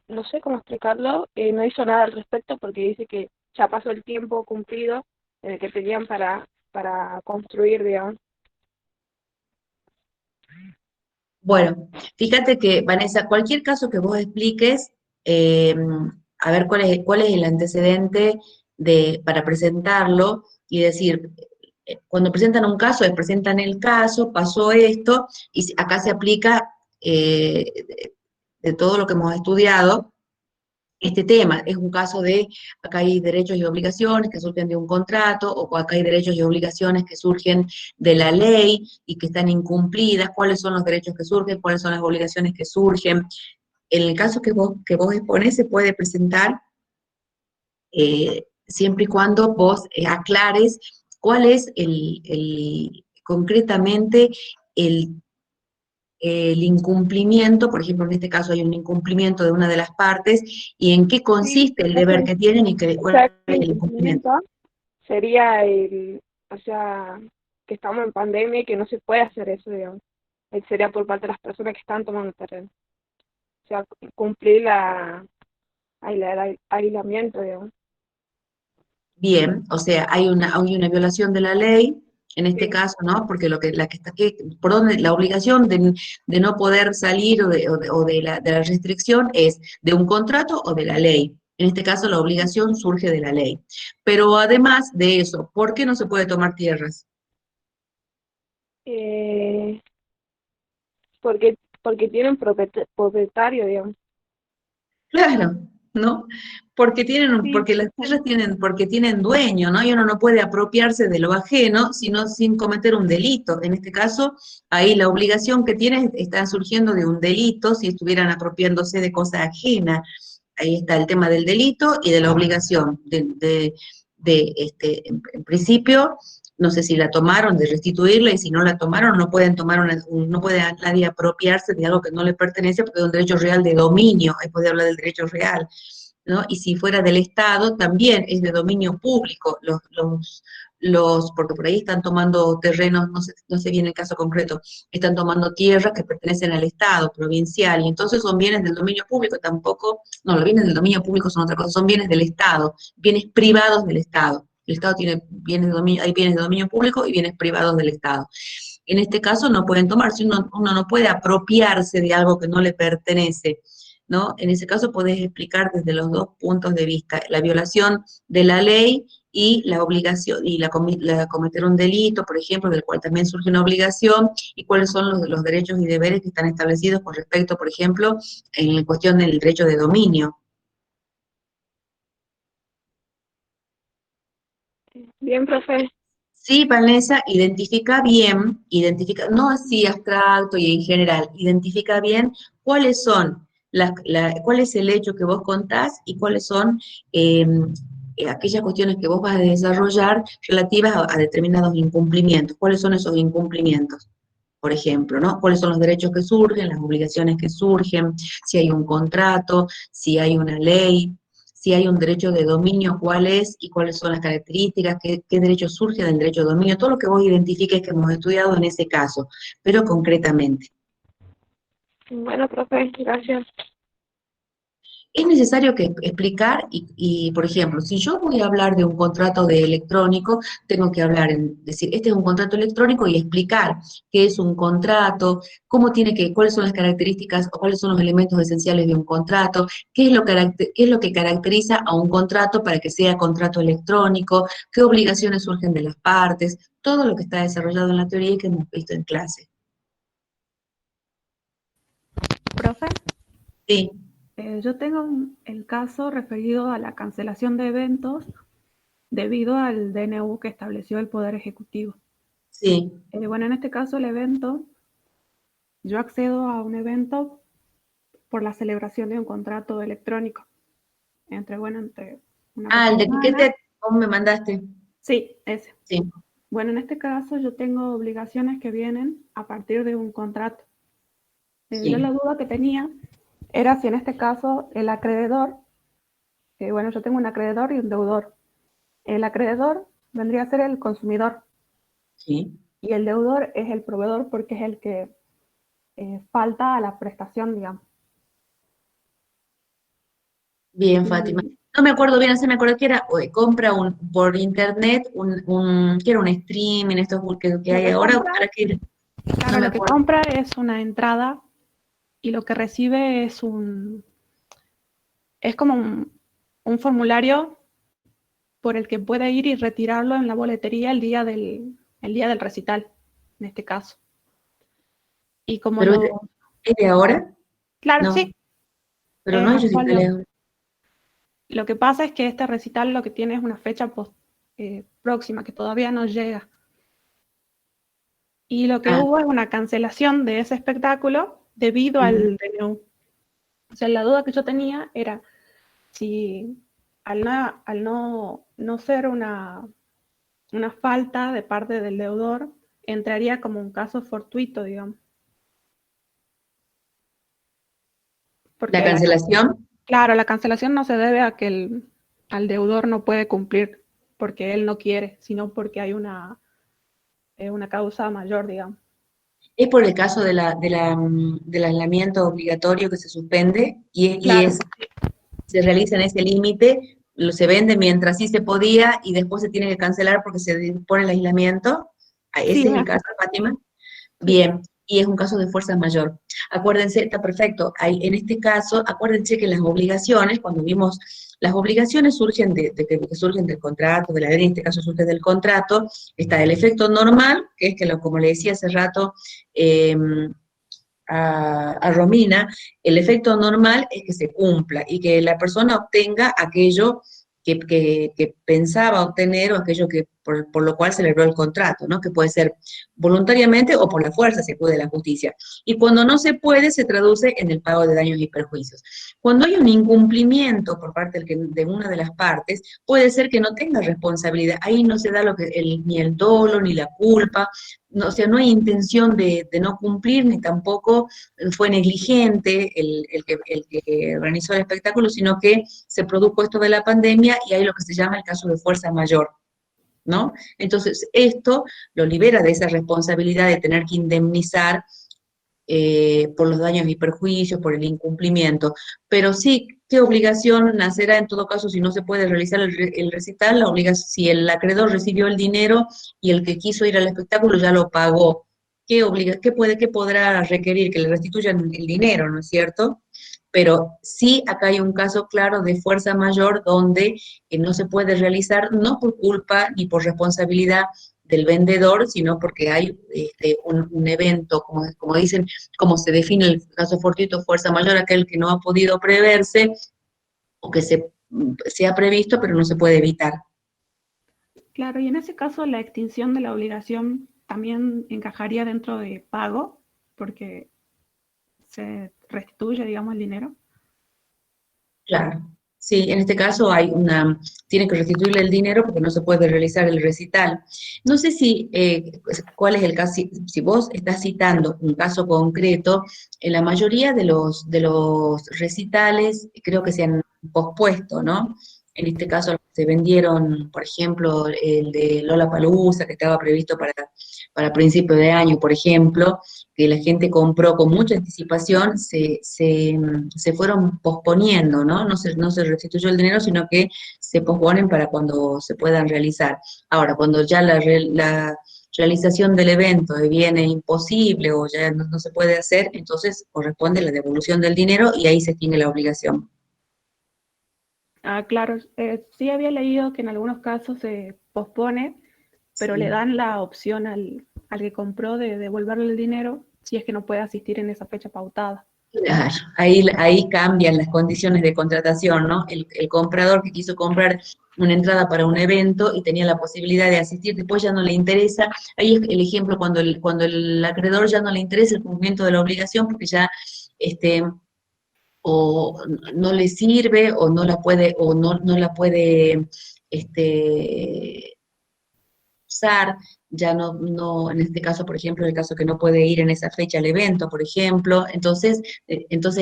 no sé cómo explicarlo, no hizo nada al respecto porque dice que ya pasó el tiempo cumplido que tenían para construir, digamos. Bueno, fíjate que, Vanessa, cualquier caso que vos expliques, eh, a ver cuál es el antecedente para presentarlo y decir, cuando presentan un caso, presentan el caso, pasó esto, y acá se aplica de todo lo que hemos estudiado, este tema. Es un caso de, acá hay derechos y obligaciones que surgen de un contrato, o acá hay derechos y obligaciones que surgen de la ley y que están incumplidas, cuáles son los derechos que surgen, cuáles son las obligaciones que surgen. En el caso que vos exponés se puede presentar siempre y cuando vos aclares cuál es concretamente el incumplimiento. Por ejemplo, en este caso hay un incumplimiento de una de las partes, y en qué Sí, consiste el deber que tienen y o cuál sea, es el el incumplimiento. incumplimiento sería o sea, que estamos en pandemia y que no se puede hacer eso, digamos. Sería por parte de las personas que están tomando terreno. O sea, cumplir el aislamiento, digamos. Bien, o sea, hay una violación de la ley, en este Sí. caso, ¿no? Porque la que está aquí, por donde la obligación de no poder salir o de la restricción es de un contrato o de la ley. En este caso, la obligación surge de la ley. Pero además de eso, ¿por qué no se puede tomar tierras? Eh, porque tienen propietario, digamos. Claro, ¿no? Porque Sí, porque las tierras porque tienen dueño, ¿no? Y uno no puede apropiarse de lo ajeno, sino sin cometer un delito. En este caso, ahí la obligación que tienen está surgiendo de un delito si estuvieran apropiándose de cosa ajena. Ahí está el tema del delito y de la obligación en principio, no sé si la tomaron, de restituirla, y si no la tomaron, no pueden tomar no puede nadie apropiarse de algo que no le pertenece, porque es un derecho real de dominio, ahí puede hablar del derecho real, ¿no? Y si fuera del Estado, también es de dominio público, porque por ahí están tomando terrenos, no sé bien el caso concreto, están tomando tierras que pertenecen al Estado provincial, y entonces son bienes del dominio público, no, los bienes del dominio público son otra cosa, son bienes del Estado, bienes privados del Estado. El Estado tiene bienes de dominio, hay bienes de dominio público y bienes privados del Estado. En este caso no pueden tomarse, uno no puede apropiarse de algo que no le pertenece, ¿no? En ese caso podés explicar desde los dos puntos de vista, la violación de la ley y la obligación, y la cometer un delito, por ejemplo, del cual también surge una obligación, y cuáles son los derechos y deberes que están establecidos con respecto, por ejemplo, en la cuestión del derecho de dominio. bien, profe. Sí, Vanessa, no así abstracto y en general, identifica bien cuáles son cuál es el hecho que vos contás y cuáles son aquellas cuestiones que vos vas a desarrollar relativas a determinados incumplimientos. ¿Cuáles son esos incumplimientos? Por ejemplo, ¿no? ¿Cuáles son los derechos que surgen, las obligaciones que surgen, si hay un contrato, si hay una ley, si hay un derecho de dominio, cuál es y cuáles son las características, qué derecho surge del derecho de dominio, todo lo que vos identifiques que hemos estudiado en ese caso, pero concretamente. Bueno, profe, gracias. Es necesario explicar por ejemplo, si yo voy a hablar de un contrato de electrónico, tengo que decir, este es un contrato electrónico y explicar qué es un contrato, cuáles son las características o cuáles son los elementos esenciales de un contrato, qué es lo que caracteriza a un contrato para que sea contrato electrónico, qué obligaciones surgen de las partes, todo lo que está desarrollado en la teoría y que hemos visto en clase. Profe, Sí. yo tengo el caso referido a la cancelación de eventos debido al DNU que estableció el Poder Ejecutivo. Sí. Bueno, en este caso el evento, yo accedo a un evento por la celebración de un contrato electrónico entre una el persona de humana. que vos me mandaste. Sí, ese. Sí. Bueno, en este caso yo tengo obligaciones que vienen a partir de un contrato. Sí. Yo la duda que tenía era si en este caso el acreedor, bueno, yo tengo un acreedor y un deudor. El acreedor vendría a ser el consumidor. Sí. Y el deudor es el proveedor porque es el que falta a la prestación, digamos. Bien, Fátima. No me acuerdo bien, se me acuerdo que era compra por internet, que era un streaming, estos que hay ahora, para que... Claro, lo que compra es una entrada y lo que recibe es como un formulario por el que puede ir y retirarlo en la boletería el día del recital, en este caso. Y como ¿Pero es de ahora? Claro, No. sí. Pero no hay recitales ahora. Lo que pasa es que este recital lo que tiene es una fecha próxima, que todavía no llega. Y lo que hubo es una cancelación de ese espectáculo debido al DNU. O sea, la duda que yo tenía era si al no ser una falta de parte del deudor, entraría como un caso fortuito, digamos. Porque ¿La cancelación? Claro, la cancelación no se debe a que al deudor no puede cumplir porque él no quiere, sino porque hay una causa mayor, digamos. Es por el caso del aislamiento obligatorio que se suspende se realiza en ese límite, se vende mientras sí se podía y después se tiene que cancelar porque se dispone el aislamiento. ¿Ese es el caso, Fátima? Bien, y es un caso de fuerza mayor. Acuérdense, está perfecto, en este caso, acuérdense que las obligaciones, cuando vimos Las obligaciones surgen que surgen del contrato, de la ley, en este caso surge del contrato. Está el efecto normal, que es que, como le decía hace rato a Romina, el efecto normal es que se cumpla y que la persona obtenga aquello que pensaba obtener o aquello que por lo cual celebró el contrato, ¿no? Que puede ser voluntariamente o por la fuerza, se acude a la justicia. Y cuando no se puede, se traduce en el pago de daños y perjuicios. Cuando hay un incumplimiento por parte de una de las partes, puede ser que no tenga responsabilidad. Ahí no se da ni el dolo, ni la culpa, no, o sea, no hay intención de no cumplir, ni tampoco fue negligente el que organizó el espectáculo, sino que se produjo esto de la pandemia y hay lo que se llama el caso de fuerza mayor, ¿no? Entonces, esto lo libera de esa responsabilidad de tener que indemnizar por los daños y perjuicios, por el incumplimiento. Pero sí, ¿qué obligación nacerá en todo caso si no se puede realizar el recital? Si el acreedor recibió el dinero y el que quiso ir al espectáculo ya lo pagó. ¿Qué podrá requerir? Que le restituyan el dinero, ¿no es cierto? Pero sí, acá hay un caso claro de fuerza mayor donde no se puede realizar, no por culpa ni por responsabilidad del vendedor, sino porque hay un evento, como dicen, como se define el caso fortuito, fuerza mayor, aquel que no ha podido preverse o que se ha previsto pero no se puede evitar. Claro, y en ese caso la extinción de la obligación también encajaría dentro de pago, porque se restituye, digamos, el dinero. Claro. Sí, en este caso tiene que restituirle el dinero porque no se puede realizar el recital. No sé cuál es el caso, si vos estás citando un caso concreto, en la mayoría de los recitales creo que se han pospuesto, ¿no? En este caso se vendieron, por ejemplo, el de Lollapalooza, que estaba previsto para principio de año, por ejemplo, que la gente compró con mucha anticipación, se fueron posponiendo, ¿no? No se restituyó el dinero, sino que se posponen para cuando se puedan realizar. Ahora, cuando ya la realización del evento deviene imposible o ya no se puede hacer, entonces corresponde la devolución del dinero y ahí se tiene la obligación. Ah, claro, sí había leído que en algunos casos se pospone, pero le dan la opción al que compró de devolverle el dinero si es que no puede asistir en esa fecha pautada. Claro, ahí cambian las condiciones de contratación, ¿no? El comprador que quiso comprar una entrada para un evento y tenía la posibilidad de asistir, después ya no le interesa. Ahí es el ejemplo cuando el acreedor ya no le interesa el cumplimiento de la obligación porque ya o no le sirve o no la puede usar, ya no, en este caso, por ejemplo, el caso que no puede ir en esa fecha al evento, por ejemplo, entonces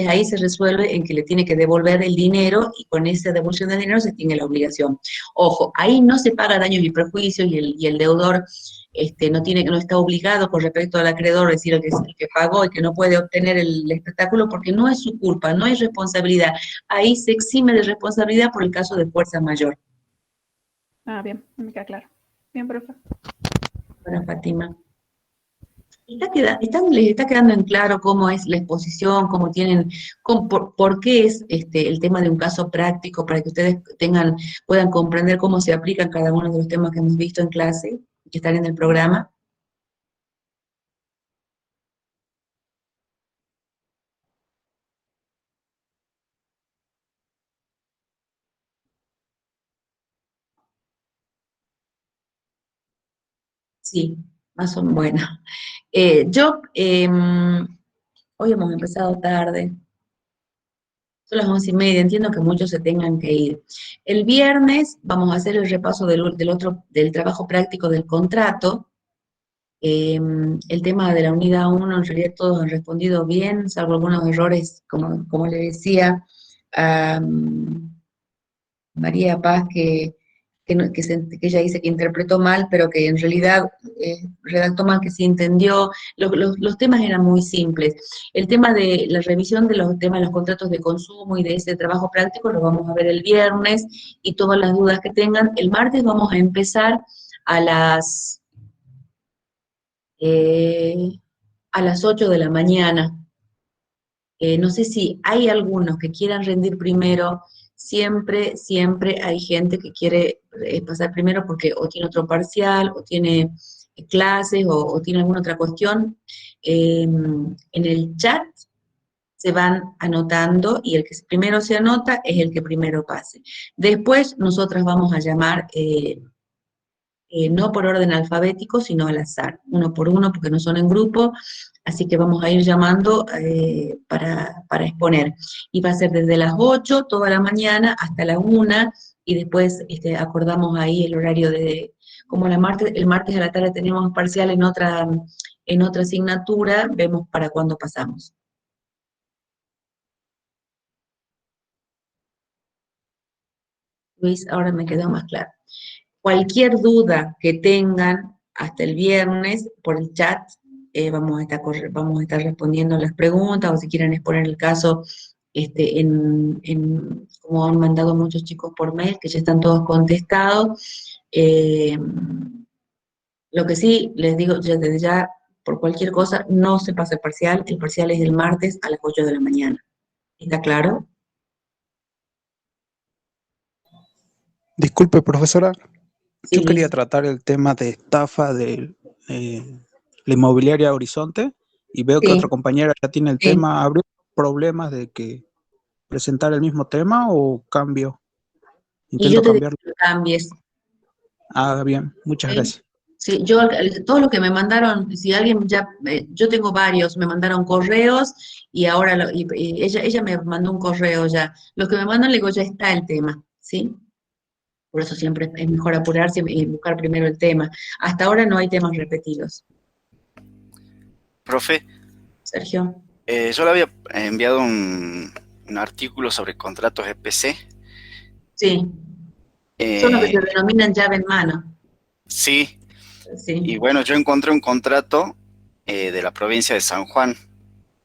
ahí se resuelve en que le tiene que devolver el dinero y con esa devolución del dinero se tiene la obligación. Ojo, ahí no se paga daños y perjuicios y el deudor no está obligado con respecto al acreedor, es decir, el que pagó y que no puede obtener el espectáculo porque no es su culpa, no hay responsabilidad. Ahí se exime de responsabilidad por el caso de fuerza mayor. Ah, bien, me queda claro. Bien, profe. Bueno, Fátima. ¿Les está quedando en claro cómo es la exposición, por qué es el tema de un caso práctico para que ustedes puedan comprender cómo se aplican cada uno de los temas que hemos visto en clase, que están en el programa? Sí, más o menos. Bueno, hoy hemos empezado tarde. Son las 11:30, entiendo que muchos se tengan que ir. El viernes vamos a hacer el repaso del trabajo práctico del contrato. El tema de la unidad 1, en realidad todos han respondido bien, salvo algunos errores, como le decía a María Paz, que ella dice que interpretó mal, pero que en realidad redactó mal, que sí entendió. Los temas eran muy simples. El tema de la revisión de los temas de los contratos de consumo y de ese trabajo práctico lo vamos a ver el viernes, y todas las dudas que tengan. El martes vamos a empezar a las 8 de la mañana. No sé si hay algunos que quieran rendir primero, siempre hay gente que quiere pasar primero porque o tiene otro parcial, o tiene clases, o tiene alguna otra cuestión. En el chat se van anotando y el que primero se anota es el que primero pase. Después nosotras vamos a llamar, no por orden alfabético, sino al azar, uno por uno, porque no son en grupo, así que vamos a ir llamando para exponer. Y va a ser desde las 8 toda la mañana hasta la 1, y después acordamos ahí el horario de, como el martes a la tarde tenemos parcial en otra asignatura, vemos para cuándo pasamos. Luis, ahora me quedó más claro. Cualquier duda que tengan hasta el viernes por el chat, vamos a estar respondiendo las preguntas, o si quieren exponer el caso, como han mandado muchos chicos por mail, que ya están todos contestados. Lo que sí les digo ya desde ya, por cualquier cosa, no se pasa el parcial es el martes a las 8 de la mañana. ¿Está claro? Disculpe, profesora. Sí, Yo quería Luis. tratar el tema de estafa de la inmobiliaria Horizonte y veo que Sí, otra compañera ya tiene el sí. tema. ¿Habría problemas de que presentar el mismo tema o cambio? Y yo Intento te digo cambiarlo. que cambies. Ah, bien, muchas ¿Sí? gracias. Sí, yo, todo lo que me mandaron, si alguien ya, yo tengo varios, me mandaron correos y ahora, y ella me mandó un correo ya. Los que me mandan, le digo, ya está el tema, ¿sí? Por eso siempre es mejor apurarse y buscar primero el tema. Hasta ahora no hay temas repetidos. Profe, Sergio. yo le había enviado un artículo sobre contratos EPC. Sí. Son los que se denominan llave en mano. Sí. Sí. Y bueno, yo encontré un contrato de la provincia de San Juan,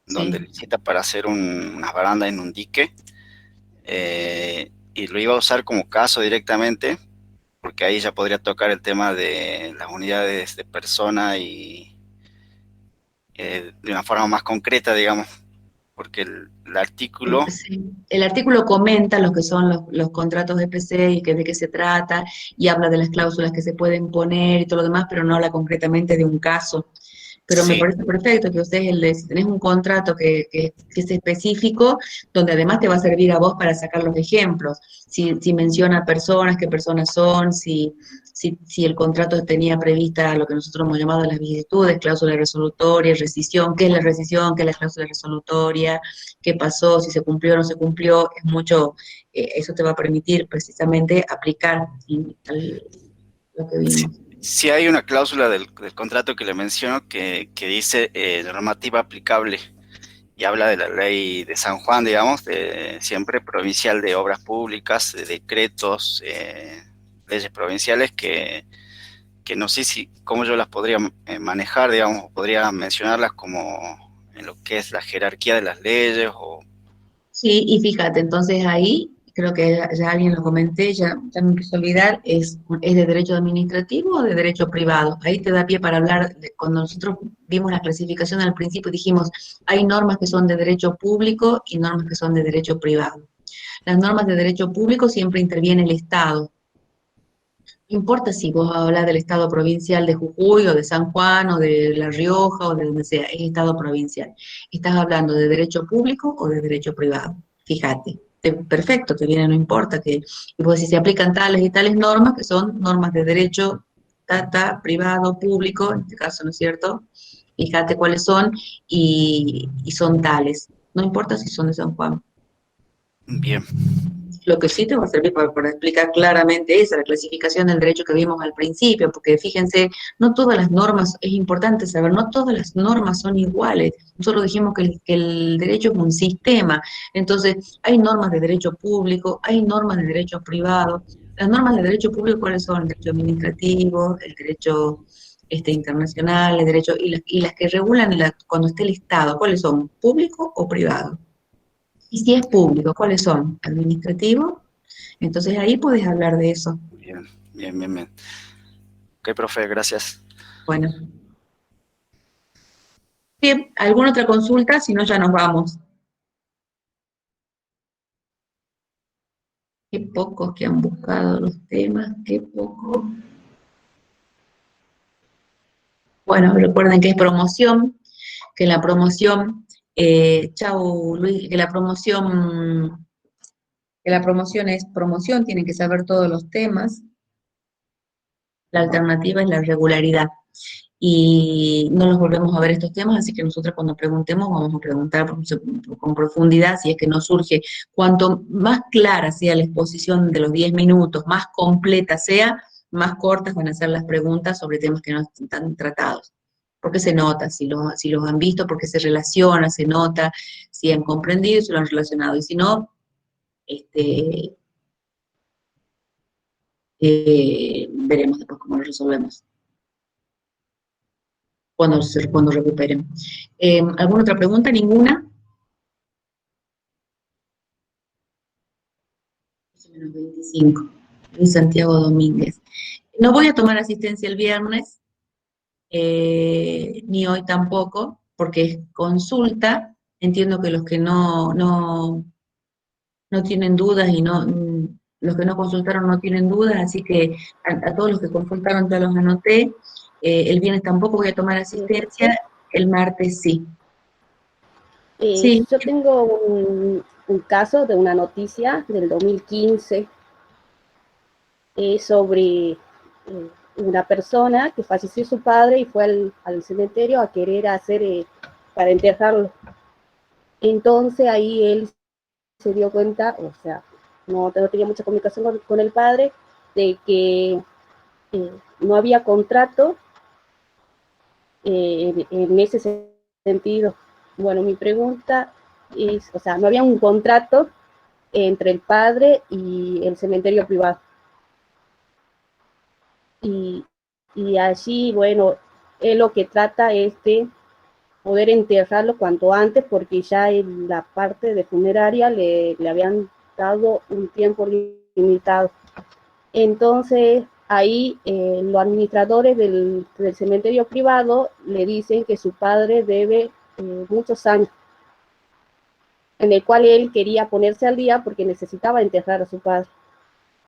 donde licita para hacer unas barandas en un dique, y lo iba a usar como caso directamente, porque ahí ya podría tocar el tema de las unidades de persona y de una forma más concreta, digamos, porque el artículo... Sí. El artículo comenta lo que son los contratos de PC y de qué se trata, y habla de las cláusulas que se pueden poner y todo lo demás, pero no habla concretamente de un caso. Pero me Sí, parece perfecto que ustedes, si tenés un contrato que es específico, donde además te va a servir a vos para sacar los ejemplos. Si menciona personas, qué personas son, si el contrato tenía prevista lo que nosotros hemos llamado las vicisitudes, cláusula resolutoria, rescisión, qué es la rescisión, qué es la cláusula resolutoria, qué pasó, si se cumplió o no se cumplió, es mucho, eso te va a permitir precisamente aplicar lo que vimos. sí hay una cláusula del contrato que le menciono que dice normativa aplicable, y habla de la ley de San Juan, digamos, de siempre provincial de obras públicas, de decretos, leyes provinciales que no sé cómo yo las podría manejar, digamos, podría mencionarlas como en lo que es la jerarquía de las leyes o... Sí, y fíjate, entonces ahí, creo que ya alguien lo comenté, ya me empiezo a olvidar, ¿es de derecho administrativo o de derecho privado? Ahí te da pie para hablar, cuando nosotros vimos la clasificación al principio dijimos, hay normas que son de derecho público y normas que son de derecho privado. Las normas de derecho público siempre interviene el Estado. No importa si vos hablas del Estado provincial de Jujuy o de San Juan o de La Rioja o de donde sea, es Estado provincial. Estás hablando de derecho público o de derecho privado. Fíjate, perfecto, te viene, no importa. Y vos decís, se aplican tales y tales normas que son normas de derecho privado, público, en este caso, ¿no es cierto? Fíjate cuáles son y son tales. No importa si son de San Juan. Bien. Lo que sí te va a servir para explicar claramente esa, la clasificación del derecho que vimos al principio, porque fíjense, no todas las normas, es importante saber, no todas las normas son iguales. Nosotros dijimos que el derecho es un sistema, entonces hay normas de derecho público, hay normas de derecho privado. Las normas de derecho público, ¿cuáles son? El derecho administrativo, el derecho internacional, el derecho, y las que regulan cuando esté el Estado, ¿cuáles son? ¿Público o privado? Y si es público, ¿cuáles son? ¿Administrativo? Entonces ahí puedes hablar de eso. Bien, bien, bien, bien. Ok, profe, gracias. Bueno. Bien, ¿alguna otra consulta? Si no, ya nos vamos. pocos que han buscado los temas, qué poco. Bueno, recuerden que es promoción, que la promoción, chau Luis, que la promoción es promoción, tienen que saber todos los temas. La alternativa es la regularidad. Y no los volvemos a ver estos temas, así que nosotros cuando preguntemos vamos a preguntar con profundidad si es que nos surge. Cuanto más clara sea la exposición de los 10 minutos, más completa sea, más cortas van a ser las preguntas sobre temas que no están tratados. Porque se nota, si los han visto, porque se relaciona, se nota, si han comprendido, si lo han relacionado. Y si no, veremos después cómo lo resolvemos. Cuando recuperen. ¿Alguna otra pregunta? ¿Ninguna? 25. Luis Santiago Domínguez. No voy a tomar asistencia el viernes, ni hoy tampoco, porque es consulta. Entiendo que los que no tienen dudas y los que no consultaron no tienen dudas, así que a todos los que consultaron ya los anoté. El viernes tampoco voy a tomar asistencia, el martes sí. Sí. Yo tengo un caso de una noticia del 2015 sobre una persona que falleció su padre y fue al cementerio a querer hacer para enterrarlo. Entonces ahí él se dio cuenta, o sea, no tenía mucha comunicación con el padre, de que no había contrato en ese sentido. Bueno, mi pregunta es, o sea, no había un contrato entre el padre y el cementerio privado. Y allí, bueno, él lo que trata es de poder enterrarlo cuanto antes, porque ya en la parte de funeraria le habían dado un tiempo limitado. Entonces, ahí los administradores del cementerio privado le dicen que su padre debe muchos años, en el cual él quería ponerse al día porque necesitaba enterrar a su padre.